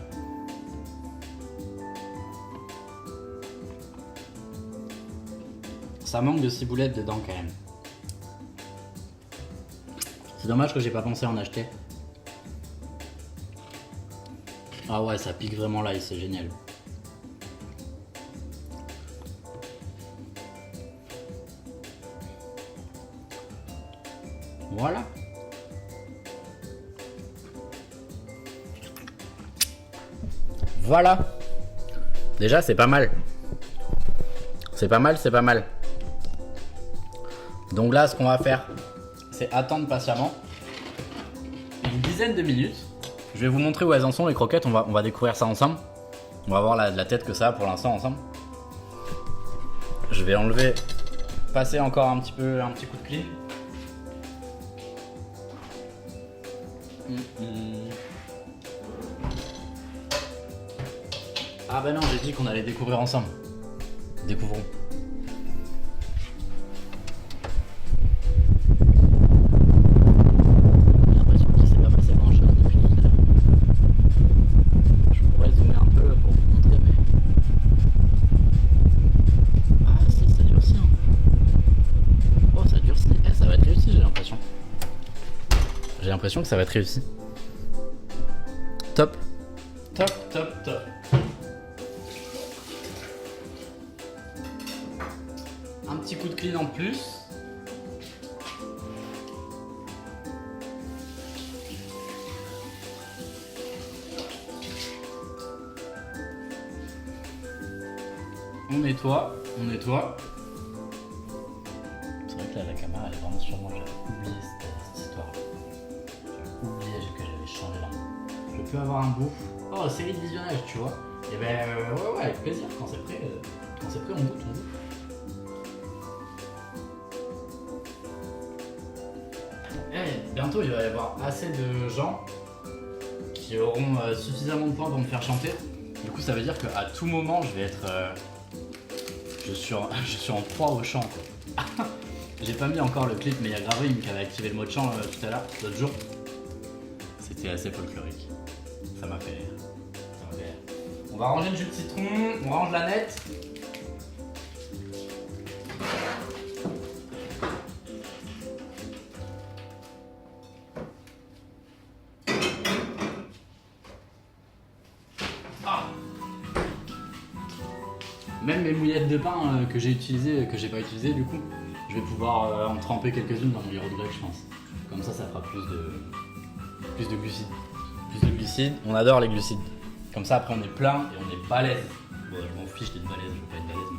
S1: Ça manque de ciboulettes dedans quand même. C'est dommage que j'ai pas pensé à en acheter. Ah ouais, ça pique vraiment l'ail, c'est génial. Voilà. Voilà. Déjà, c'est pas mal. C'est pas mal, c'est pas mal. Donc là, ce qu'on va faire, c'est attendre patiemment une dizaine de minutes. Je vais vous montrer où elles en sont les croquettes. On va découvrir ça ensemble. On va voir la tête que ça a pour l'instant ensemble. Je vais enlever, passer encore un petit coup de clean. Ah bah non, j'ai dit qu'on allait découvrir ensemble. Découvrons. J'ai l'impression qu'il s'est pas passé grand chose depuis tout à l'heure. Je pourrais zoomer un peu pour vous montrer, mais... Ah si, ça durcit. Hein. Oh, ça durcit. Eh, ça va être réussi, j'ai l'impression. J'ai l'impression que ça va être réussi. Top. Top, top, top. Un petit coup de clean en plus. On nettoie, on nettoie. C'est vrai que là, la caméra, elle est vraiment sur moi. J'avais oublié cette histoire. J'avais oublié que j'avais changé là. Je peux avoir un bouffe. Oh, série de visionnage, tu vois. Et ben, ouais, avec plaisir. Quand c'est prêt, on goûte, on goûte. Bientôt, il va y avoir assez de gens qui auront suffisamment de points pour me faire chanter. Du coup, ça veut dire qu'à tout moment, je vais être... je suis en proie au chant, quoi. J'ai pas mis encore le clip, mais il y a Gravim qui avait activé le mode chant tout à l'heure, l'autre jour. C'était assez folklorique. Ça m'a fait rire. Ça m'a fait rire. On va ranger le jus de citron, on range la nette. Même mes mouillettes de pain que j'ai utilisées, que j'ai pas utilisées du coup, je vais pouvoir en tremper quelques-unes dans mon yaourt grec, je pense. Comme ça fera plus de glucides. Plus de glucides, on adore les glucides. Comme ça après on est plein et on est balèze. Bon, je m'en fiche d'être balèze, je veux pas être balèze,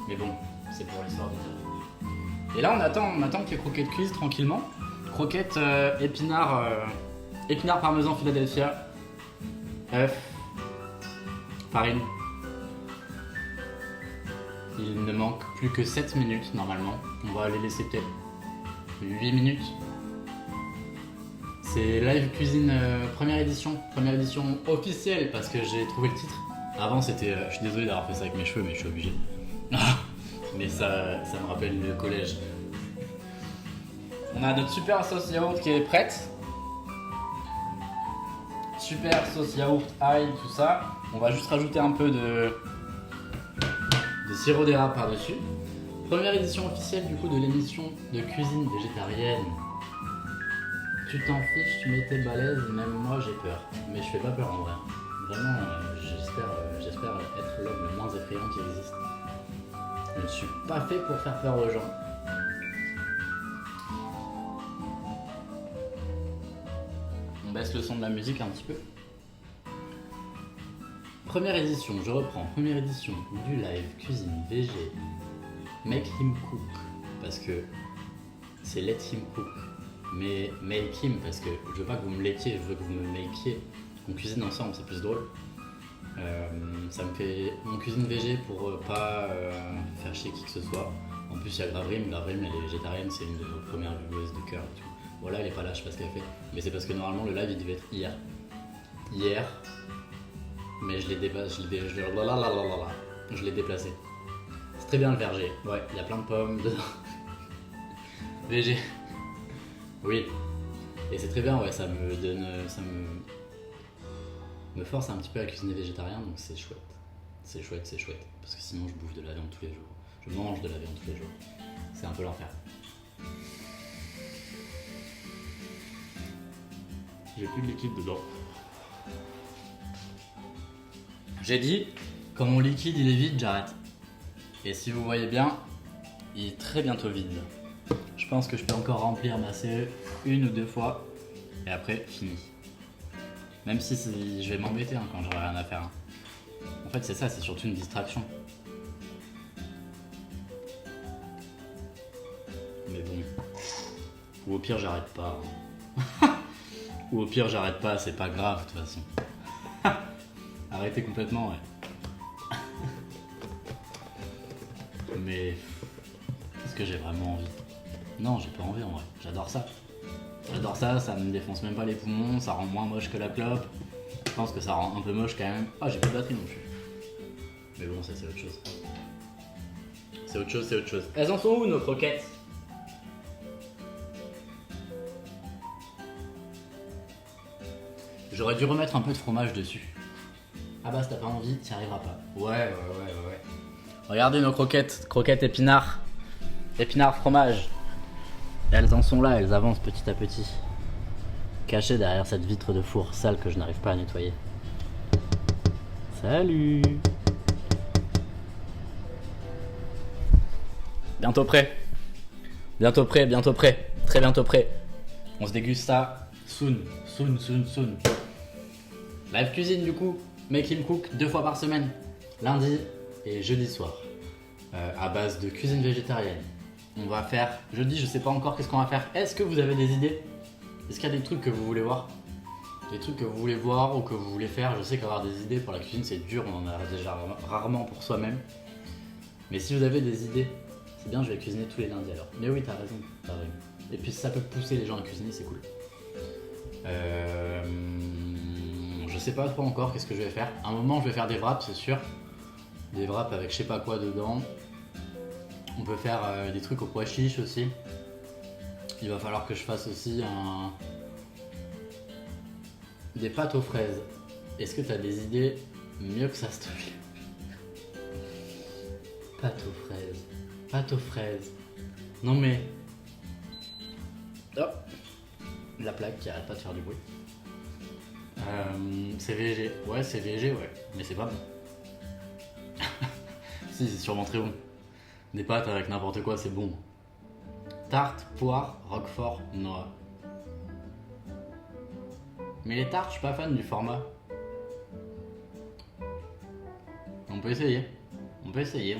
S1: mais bon, c'est pour l'histoire de dire. Et là on attend que les croquettes cuisent tranquillement. Croquettes épinards parmesan Philadelphia, œuf, farine. Il ne manque plus que 7 minutes normalement. On va les laisser peut-être 8 minutes. C'est Live Cuisine première édition officielle parce que j'ai trouvé le titre. Avant c'était, je suis désolé d'avoir fait ça avec mes cheveux mais je suis obligé. Mais ça me rappelle le collège. On a notre super sauce yaourt qui est prête. Super sauce yaourt, ail, tout ça. On va juste rajouter un peu de sirop d'érable par-dessus. Première édition officielle du coup de l'émission de cuisine végétarienne. Tu t'en fiches, tu m'étais balèze, même moi j'ai peur. Mais je fais pas peur en vrai. Vraiment, j'espère être l'homme le moins effrayant qui existe. Je ne suis pas fait pour faire peur aux gens. On baisse le son de la musique un petit peu. Première édition, je reprends. Première édition du live cuisine VG. Make him cook. Parce que c'est let him cook. Mais make him parce que je veux pas que vous me laitiez, je veux que vous me makiez. On cuisine ensemble, c'est plus drôle. Ça me fait mon cuisine VG pour pas faire chier qui que ce soit. En plus il y a Gravrim elle est végétarienne, c'est une de nos premières viewers de cœur et tout. Voilà, elle est pas là, je sais pas ce qu'elle fait. Mais c'est parce que normalement le live il devait être hier. Mais je l'ai déplacé. Je l'ai déplacé. C'est très bien le verger. Ouais, il y a plein de pommes dedans. VG. Oui. Et c'est très bien, ouais, ça me donne. Ça me force un petit peu à cuisiner végétarien, donc c'est chouette. C'est chouette. Parce que sinon je bouffe de la viande tous les jours. Je mange de la viande tous les jours. C'est un peu l'enfer. J'ai plus de liquide dedans. J'ai dit, quand mon liquide il est vide, j'arrête. Et si vous voyez bien, il est très bientôt vide. Je pense que je peux encore remplir ma CE une ou deux fois. Et après, fini. Même si je vais m'embêter quand j'aurai rien à faire. En fait, c'est ça, c'est surtout une distraction. Mais bon. Ou au pire, j'arrête pas. Ou au pire, j'arrête pas, c'est pas grave de toute façon. Arrêtez complètement, ouais. Mais est-ce que j'ai vraiment envie? Non, j'ai pas envie en vrai. J'adore ça. Ça me défonce même pas les poumons, ça rend moins moche que la clope. Je pense que ça rend un peu moche quand même. Ah, j'ai pas de batterie non plus. Mais bon, ça c'est autre chose. C'est autre chose. Elles en sont où nos croquettes? J'aurais dû remettre un peu de fromage dessus. Ah bah si t'as pas envie, t'y arriveras pas. Ouais. Regardez nos croquettes épinards. Épinards fromage. Elles en sont là, elles avancent petit à petit. Cachées derrière cette vitre de four sale que je n'arrive pas à nettoyer. Salut. Bientôt prêt. Très bientôt prêt. On se déguste ça soon. Live cuisine du coup. Make him cook 2 fois par semaine. Lundi et jeudi soir. À base de cuisine végétarienne. On va faire, jeudi, je sais pas encore qu'est-ce qu'on va faire. Est-ce que vous avez des idées? Est-ce qu'il y a des trucs que vous voulez voir? Des trucs que vous voulez voir ou que vous voulez faire? Je sais qu'avoir des idées pour la cuisine c'est dur, on en a déjà rarement pour soi-même. Mais si vous avez des idées, c'est bien, je vais cuisiner tous les lundis alors. Mais oui, t'as raison. Et puis ça peut pousser les gens à cuisiner, c'est cool. Je sais pas trop encore qu'est-ce que je vais faire. À un moment, je vais faire des wraps, c'est sûr. Des wraps avec je sais pas quoi dedans. On peut faire des trucs au pois chiche aussi. Il va falloir que je fasse aussi des pâtes aux fraises. Est-ce que tu as des idées mieux que ça, s'il te plaît? Pâtes aux fraises. Non mais... Oh, la plaque qui arrête pas de faire du bruit. C'est VG. Ouais, c'est VG, ouais. Mais c'est pas bon. Si, c'est sûrement très bon. Des pâtes avec n'importe quoi, c'est bon. Tarte, poire, roquefort, noix. Mais les tartes, je suis pas fan du format. On peut essayer. On peut essayer.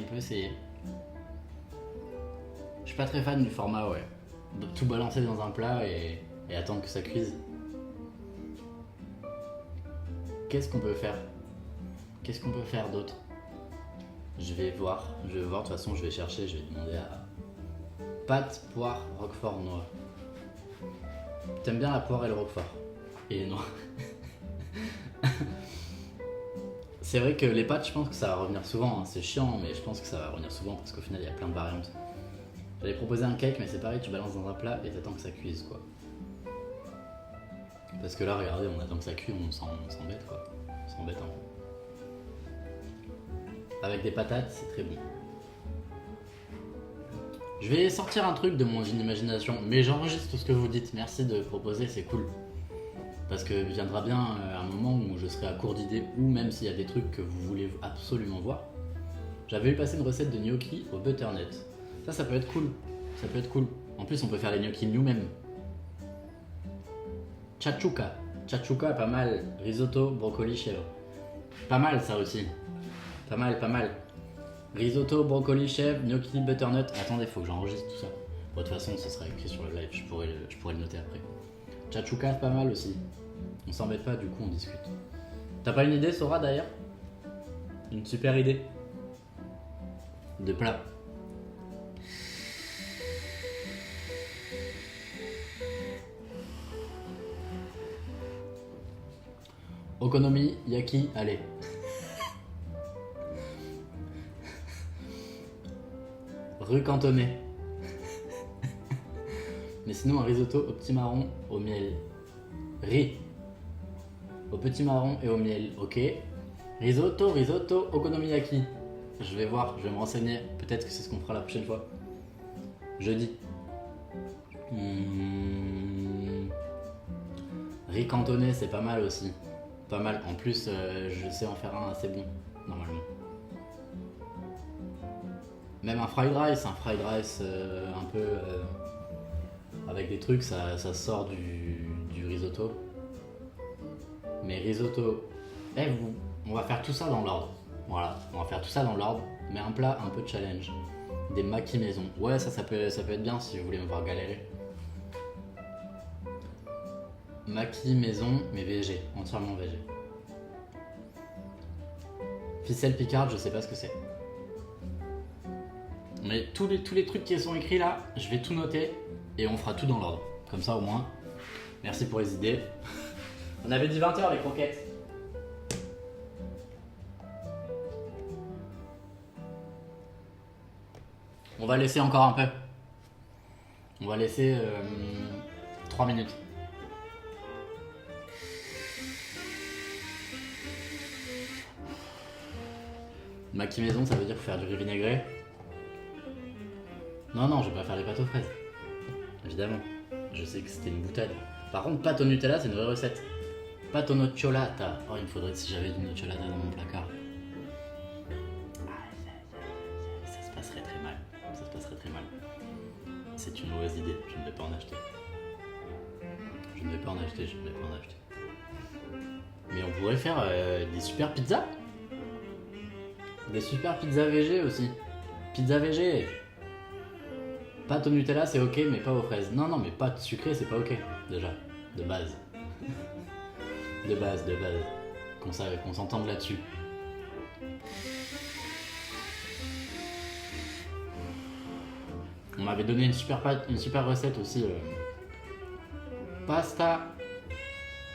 S1: Je suis pas très fan du format, ouais. De tout balancer dans un plat et attendre que ça cuise. Qu'est-ce qu'on peut faire d'autre? Je vais voir, de toute façon je vais chercher, je vais demander à pâte, poire, roquefort, noix. T'aimes bien la poire et le roquefort? Et les noix. C'est vrai que les pâtes, je pense que ça va revenir souvent, hein. C'est chiant, mais je pense que ça va revenir souvent parce qu'au final il y a plein de variantes. J'avais proposé un cake, mais c'est pareil, tu balances dans un plat et t'attends que ça cuise, quoi. Parce que là, regardez, on attend que ça cuise, on s'embête, quoi. On s'embête un peu. Avec des patates, c'est très bon. Je vais sortir un truc de mon imagination, mais j'enregistre tout ce que vous dites. Merci de proposer, c'est cool. Parce que viendra bien un moment où je serai à court d'idées, ou même s'il y a des trucs que vous voulez absolument voir. J'avais vu passer une recette de gnocchi au butternut. Ça peut être cool. En plus, on peut faire les gnocchis nous-mêmes. Chachuca, pas mal. Risotto, brocoli, chèvre. Pas mal ça aussi. Pas mal. Risotto, brocoli, chèvre, gnocchi, butternut. Attendez, faut que j'enregistre tout ça. Bon, de toute façon, ce sera écrit sur le live, je pourrais le noter après. Chachuca, pas mal aussi. On s'embête pas, du coup, on discute. T'as pas une idée, Sora, d'ailleurs? Une super idée de plat. Okonomi, yaki, allez. Rue Cantonné. Mais sinon un risotto au petit marron au miel. Riz. Au petit marron et au miel, ok. Risotto, okonomiyaki. Je vais voir, je vais me renseigner. Peut-être que c'est ce qu'on fera la prochaine fois. Jeudi. Riz cantonné, c'est pas mal aussi. Pas mal. En plus, je sais en faire un assez bon, normalement. Même un fried rice un peu avec des trucs, ça sort du risotto. Mais risotto, on va faire tout ça dans l'ordre. Voilà, on va faire tout ça dans l'ordre, mais un plat un peu challenge. Des maquis maison. Ouais, ça peut être bien si vous voulez me voir galérer. Maquis maison, mais végé, entièrement végé. Ficelle picarde, je sais pas ce que c'est. Mais tous les trucs qui sont écrits là, je vais tout noter et on fera tout dans l'ordre. Comme ça au moins. Merci pour les idées. On avait dit 20h les croquettes. On va laisser encore un peu. On va laisser 3 minutes. Maquis maison, ça veut dire faire du riz vinaigré. Non, je vais pas faire les pâtes aux fraises. Évidemment. Je sais que c'était une boutade. Par contre, pâte au Nutella, c'est une vraie recette. Pâte au nocciolata. Oh, il me faudrait si j'avais du nocciolata dans mon placard. Ça se passerait très mal. C'est une mauvaise idée. Je ne vais pas en acheter. Mais on pourrait faire des super pizzas. Des super pizzas végé aussi. Pizza végé. Pâte au Nutella c'est ok mais pas aux fraises. Non mais pâte sucrée c'est pas ok déjà. De base. Qu'on s'entende là-dessus. On m'avait donné une super recette aussi. Pasta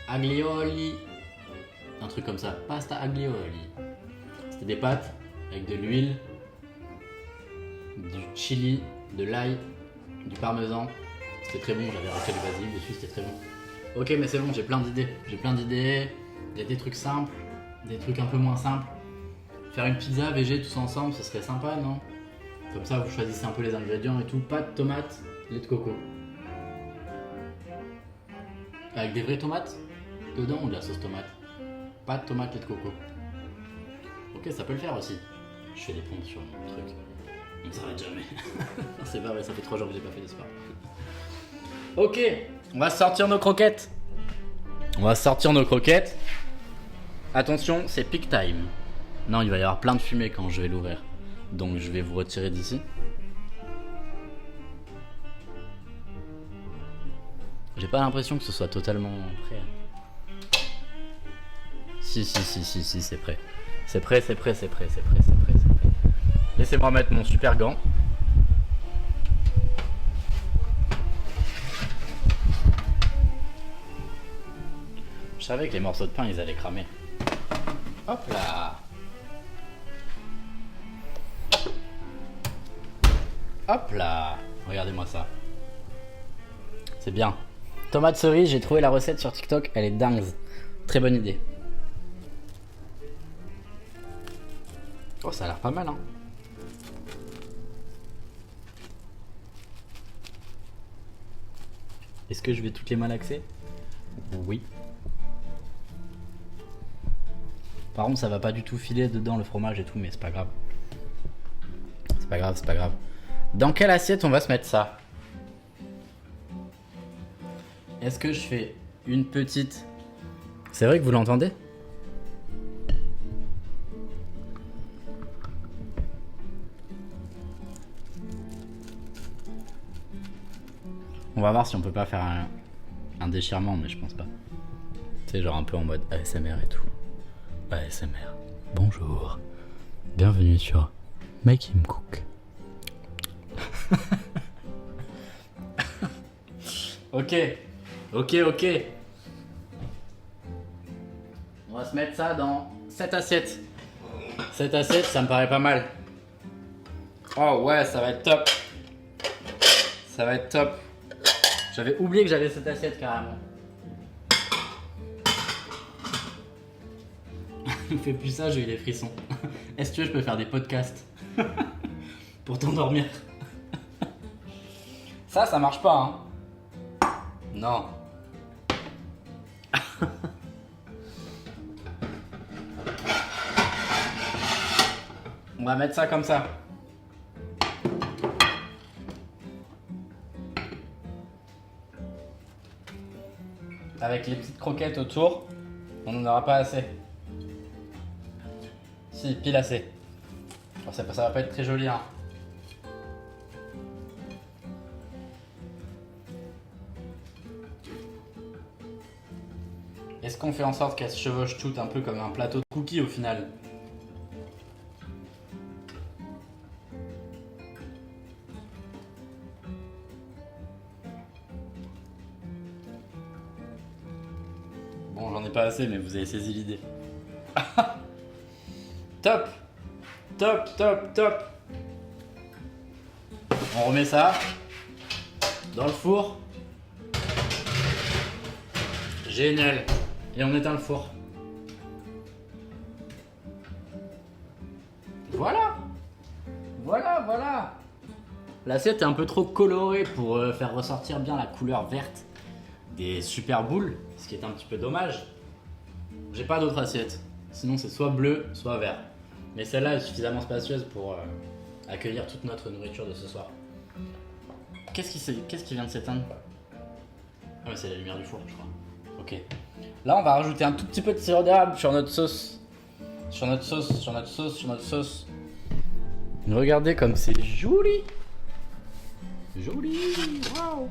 S1: aglioli. Un truc comme ça. Pasta aglioli. C'était des pâtes avec de l'huile, du chili, de l'ail, du parmesan. C'était très bon, j'avais rajouté du basilic dessus, c'était très bon. Ok, mais c'est bon, j'ai plein d'idées. Il y a des trucs simples, des trucs un peu moins simples. Faire une pizza végé tous ensemble, ce serait sympa, non? Comme ça, vous choisissez un peu les ingrédients et tout. Pâte, tomate, lait de coco. Avec des vraies tomates dedans ou de la sauce tomate? Pâte, tomate, lait de coco. Ok, ça peut le faire aussi. Je fais des pompes sur mon truc. On ne s'arrête jamais. C'est pas vrai, ça fait 3 jours que j'ai pas fait de sport. Ok, on va sortir nos croquettes. Attention, c'est peak time. Non, il va y avoir plein de fumée quand je vais l'ouvrir. Donc je vais vous retirer d'ici. J'ai pas l'impression que ce soit totalement prêt. Si, c'est prêt. C'est prêt. Laissez-moi mettre mon super gant. Je savais que les morceaux de pain, ils allaient cramer. Hop là. Hop là. Regardez-moi ça. C'est bien. Tomate cerise, j'ai trouvé la recette sur TikTok, elle est dingue. Très bonne idée. Oh, ça a l'air pas mal, hein. Est-ce que je vais toutes les malaxer? Oui. Par contre, ça va pas du tout filer dedans le fromage et tout, mais c'est pas grave. C'est pas grave. Dans quelle assiette on va se mettre ça? Est-ce que je fais une petite... C'est vrai que vous l'entendez? On va voir si on peut pas faire un déchirement, mais je pense pas. Tu sais, genre un peu en mode ASMR et tout. ASMR. Bonjour. Bienvenue sur Make Him Cook. Ok. On va se mettre ça dans cette assiette. Cette assiette, ça me paraît pas mal. Oh ouais, ça va être top. J'avais oublié que j'avais cette assiette carrément. Ne fais plus ça, j'ai eu des frissons. Est-ce que je peux faire des podcasts pour t'endormir? Ça marche pas, hein. Non. On va mettre ça comme ça. Avec les petites croquettes autour, on n'en aura pas assez. Si, pile assez. Alors ça va pas être très joli, hein. Est-ce qu'on fait en sorte qu'elle se chevauche toute un peu comme un plateau de cookies au final? Bon, j'en ai pas assez, mais vous avez saisi l'idée. Top. On remet ça dans le four. Génial. Et on éteint le four. Voilà. L'assiette est un peu trop colorée pour faire ressortir bien la couleur verte des super boules, ce qui est un petit peu dommage. J'ai pas d'autre assiette. Sinon c'est soit bleu, soit vert. Mais celle-là est suffisamment spacieuse pour accueillir toute notre nourriture de ce soir. Qu'est-ce qui vient de s'éteindre? Ah mais c'est la lumière du four, je crois. Ok. Là on va rajouter un tout petit peu de sirop d'érable sur notre sauce. Regardez comme c'est joli. Waouh.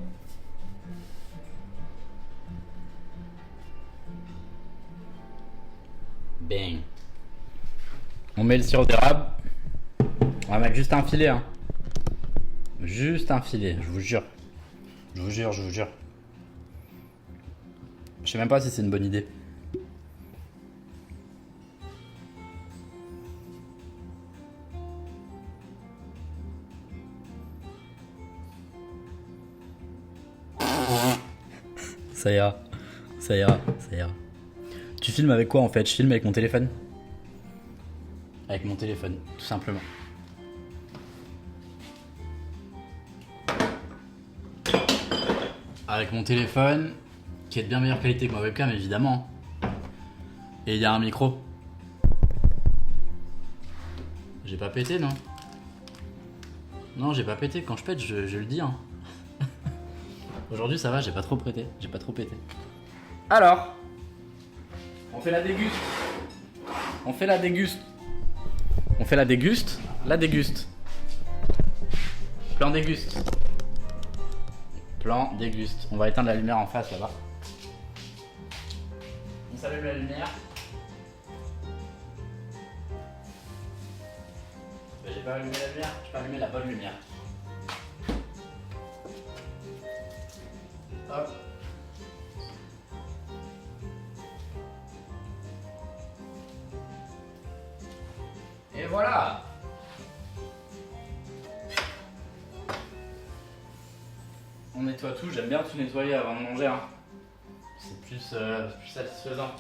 S1: Bang. On met le sirop d'érable. On va mettre juste un filet, hein. Juste un filet, je vous jure. Je sais même pas si c'est une bonne idée. Ça ira. Tu filmes avec quoi en fait? Je filme avec mon téléphone. Avec mon téléphone, tout simplement. Avec mon téléphone, qui est de bien meilleure qualité que ma webcam évidemment. Et il y a un micro. J'ai pas pété, non? Non, j'ai pas pété. Quand je pète, je le dis. Hein. Aujourd'hui, ça va, j'ai pas trop pété. J'ai pas trop pété. Alors, on fait la déguste. On fait la déguste. On fait la déguste. La déguste. Plan déguste. Plan déguste. On va éteindre la lumière en face là-bas. On s'allume la lumière. J'ai pas allumé la lumière, j'ai pas allumé la bonne lumière. Hop. Et voilà. On nettoie tout, j'aime bien tout nettoyer avant de manger. Hein. C'est plus satisfaisant.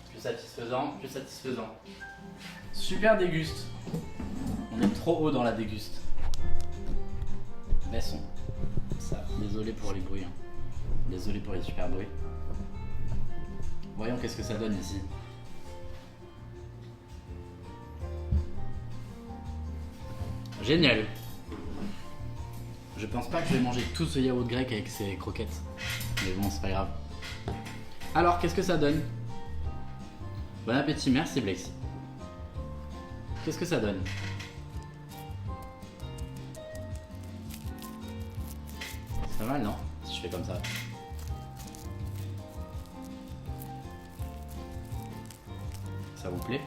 S1: Plus satisfaisant, plus satisfaisant. Super déguste. On est trop haut dans la déguste. Baissons. Ça. Désolé pour les bruits. Hein. Désolé pour les super bruits. Voyons qu'est-ce que ça donne ici. Génial. Je pense pas que je vais manger tout ce yaourt grec avec ces croquettes. Mais bon, c'est pas grave. Alors, qu'est-ce que ça donne? Bon appétit, merci Blexy. Qu'est-ce que ça donne? C'est pas mal, non? Si je fais comme ça. Ça vous plaît?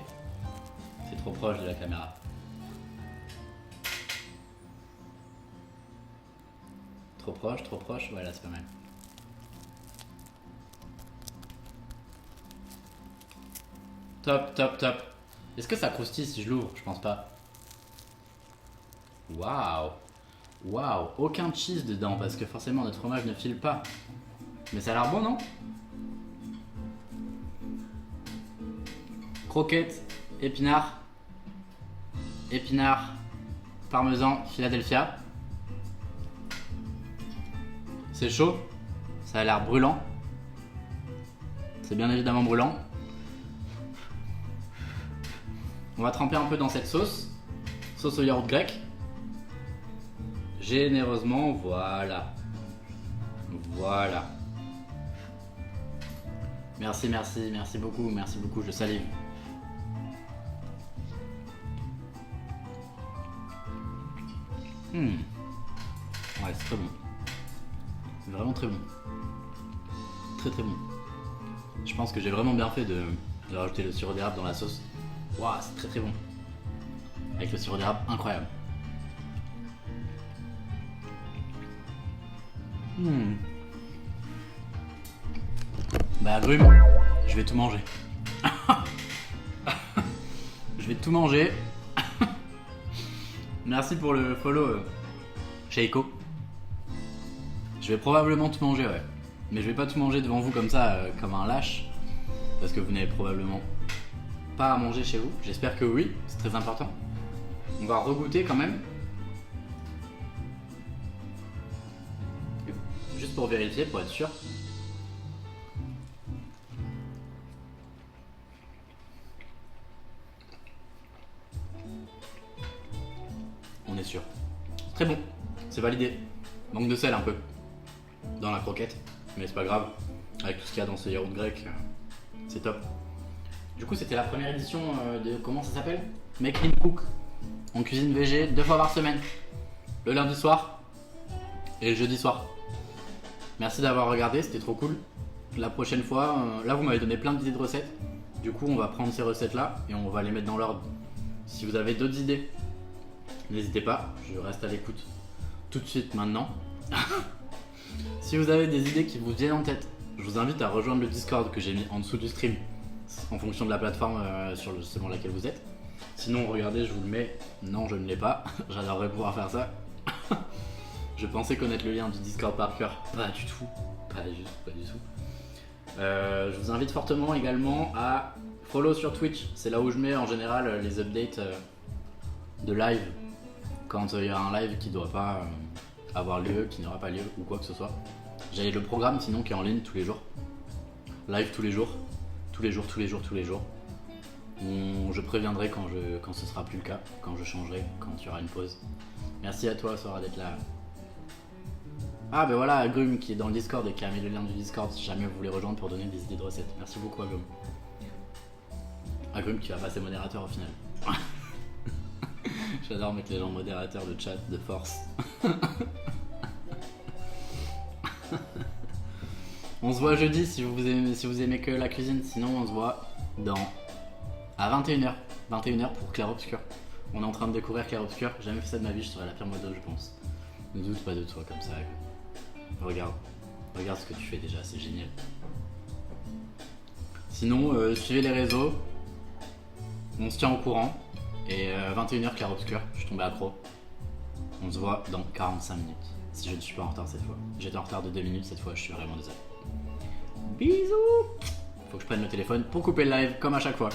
S1: C'est trop proche de la caméra. Trop proche, voilà, c'est pas mal. Top, top, top. Est-ce que ça croustille si je l'ouvre? Je pense pas. Waouh. Waouh. Aucun cheese dedans parce que forcément notre fromage ne file pas. Mais ça a l'air bon, non? Croquettes, épinards, parmesan, Philadelphia. C'est chaud. Ça a l'air brûlant. C'est bien évidemment brûlant. On va tremper un peu dans cette sauce. Sauce au yaourt grec. Généreusement, voilà. Voilà. Merci, merci, merci beaucoup, je salive. Ouais, c'est très bon. C'est vraiment très bon. Très très bon. Je pense que j'ai vraiment bien fait de rajouter le sirop d'érable dans la sauce. Waouh, c'est très très bon. Avec le sirop d'érable, incroyable. Bah agrumes, je vais tout manger. Je vais tout manger. Merci pour le follow, Sheiko. Je vais probablement tout manger, ouais. Mais je vais pas tout manger devant vous comme ça, comme un lâche. Parce que vous n'avez probablement pas à manger chez vous. J'espère que oui, c'est très important. On va regoûter quand même. Juste pour vérifier, pour être sûr. On est sûr. Très bon, c'est validé. Manque de sel un peu dans la croquette, mais c'est pas grave. Avec tout ce qu'il y a dans ce yaourt grec, c'est top. Du coup, c'était la première édition de comment ça s'appelle? Make Clean Cook. On cuisine végé 2 fois par semaine. Le lundi soir et le jeudi soir. Merci d'avoir regardé, c'était trop cool. La prochaine fois, là vous m'avez donné plein d'idées de recettes. Du coup, on va prendre ces recettes là et on va les mettre dans l'ordre. Si vous avez d'autres idées, n'hésitez pas, je reste à l'écoute tout de suite maintenant. Si vous avez des idées qui vous viennent en tête, je vous invite à rejoindre le Discord que j'ai mis en dessous du stream en fonction de la plateforme selon laquelle vous êtes. Sinon, regardez, je vous le mets. Non, je ne l'ai pas. J'adorerais pouvoir faire ça. Je pensais connaître le lien du Discord par cœur. Pas du tout. Pas du tout. Je vous invite fortement également à follow sur Twitch. C'est là où je mets en général les updates de live. Quand il y a un live qui ne doit pas avoir lieu, qui n'aura pas lieu ou quoi que ce soit. J'ai le programme sinon qui est en ligne tous les jours. Live tous les jours. Tous les jours. Je préviendrai quand ce sera plus le cas, quand je changerai, quand il y aura une pause. Merci à toi, Sora, d'être là. Ah ben voilà, Agrum qui est dans le Discord et qui a mis le lien du Discord si jamais vous voulez rejoindre pour donner des idées de recettes. Merci beaucoup, Agrum. Agrum qui va passer modérateur au final. J'adore mettre les gens modérateurs de chat de force. On se voit jeudi si vous aimez que la cuisine. Sinon, on se voit à 21h. 21h pour Clair Obscur. On est en train de découvrir Clair Obscur. J'ai jamais fait ça de ma vie, je serais la pire modo, je pense. Ne doute pas de toi comme ça. Regarde ce que tu fais déjà, c'est génial. Sinon, suivez les réseaux. On se tient au courant. Et 21h Clair Obscur, je suis tombé accro. On se voit dans 45 minutes. Si je ne suis pas en retard cette fois. J'étais en retard de 2 minutes cette fois, je suis vraiment désolé. Bisous. Faut que je prenne le téléphone pour couper le live comme à chaque fois.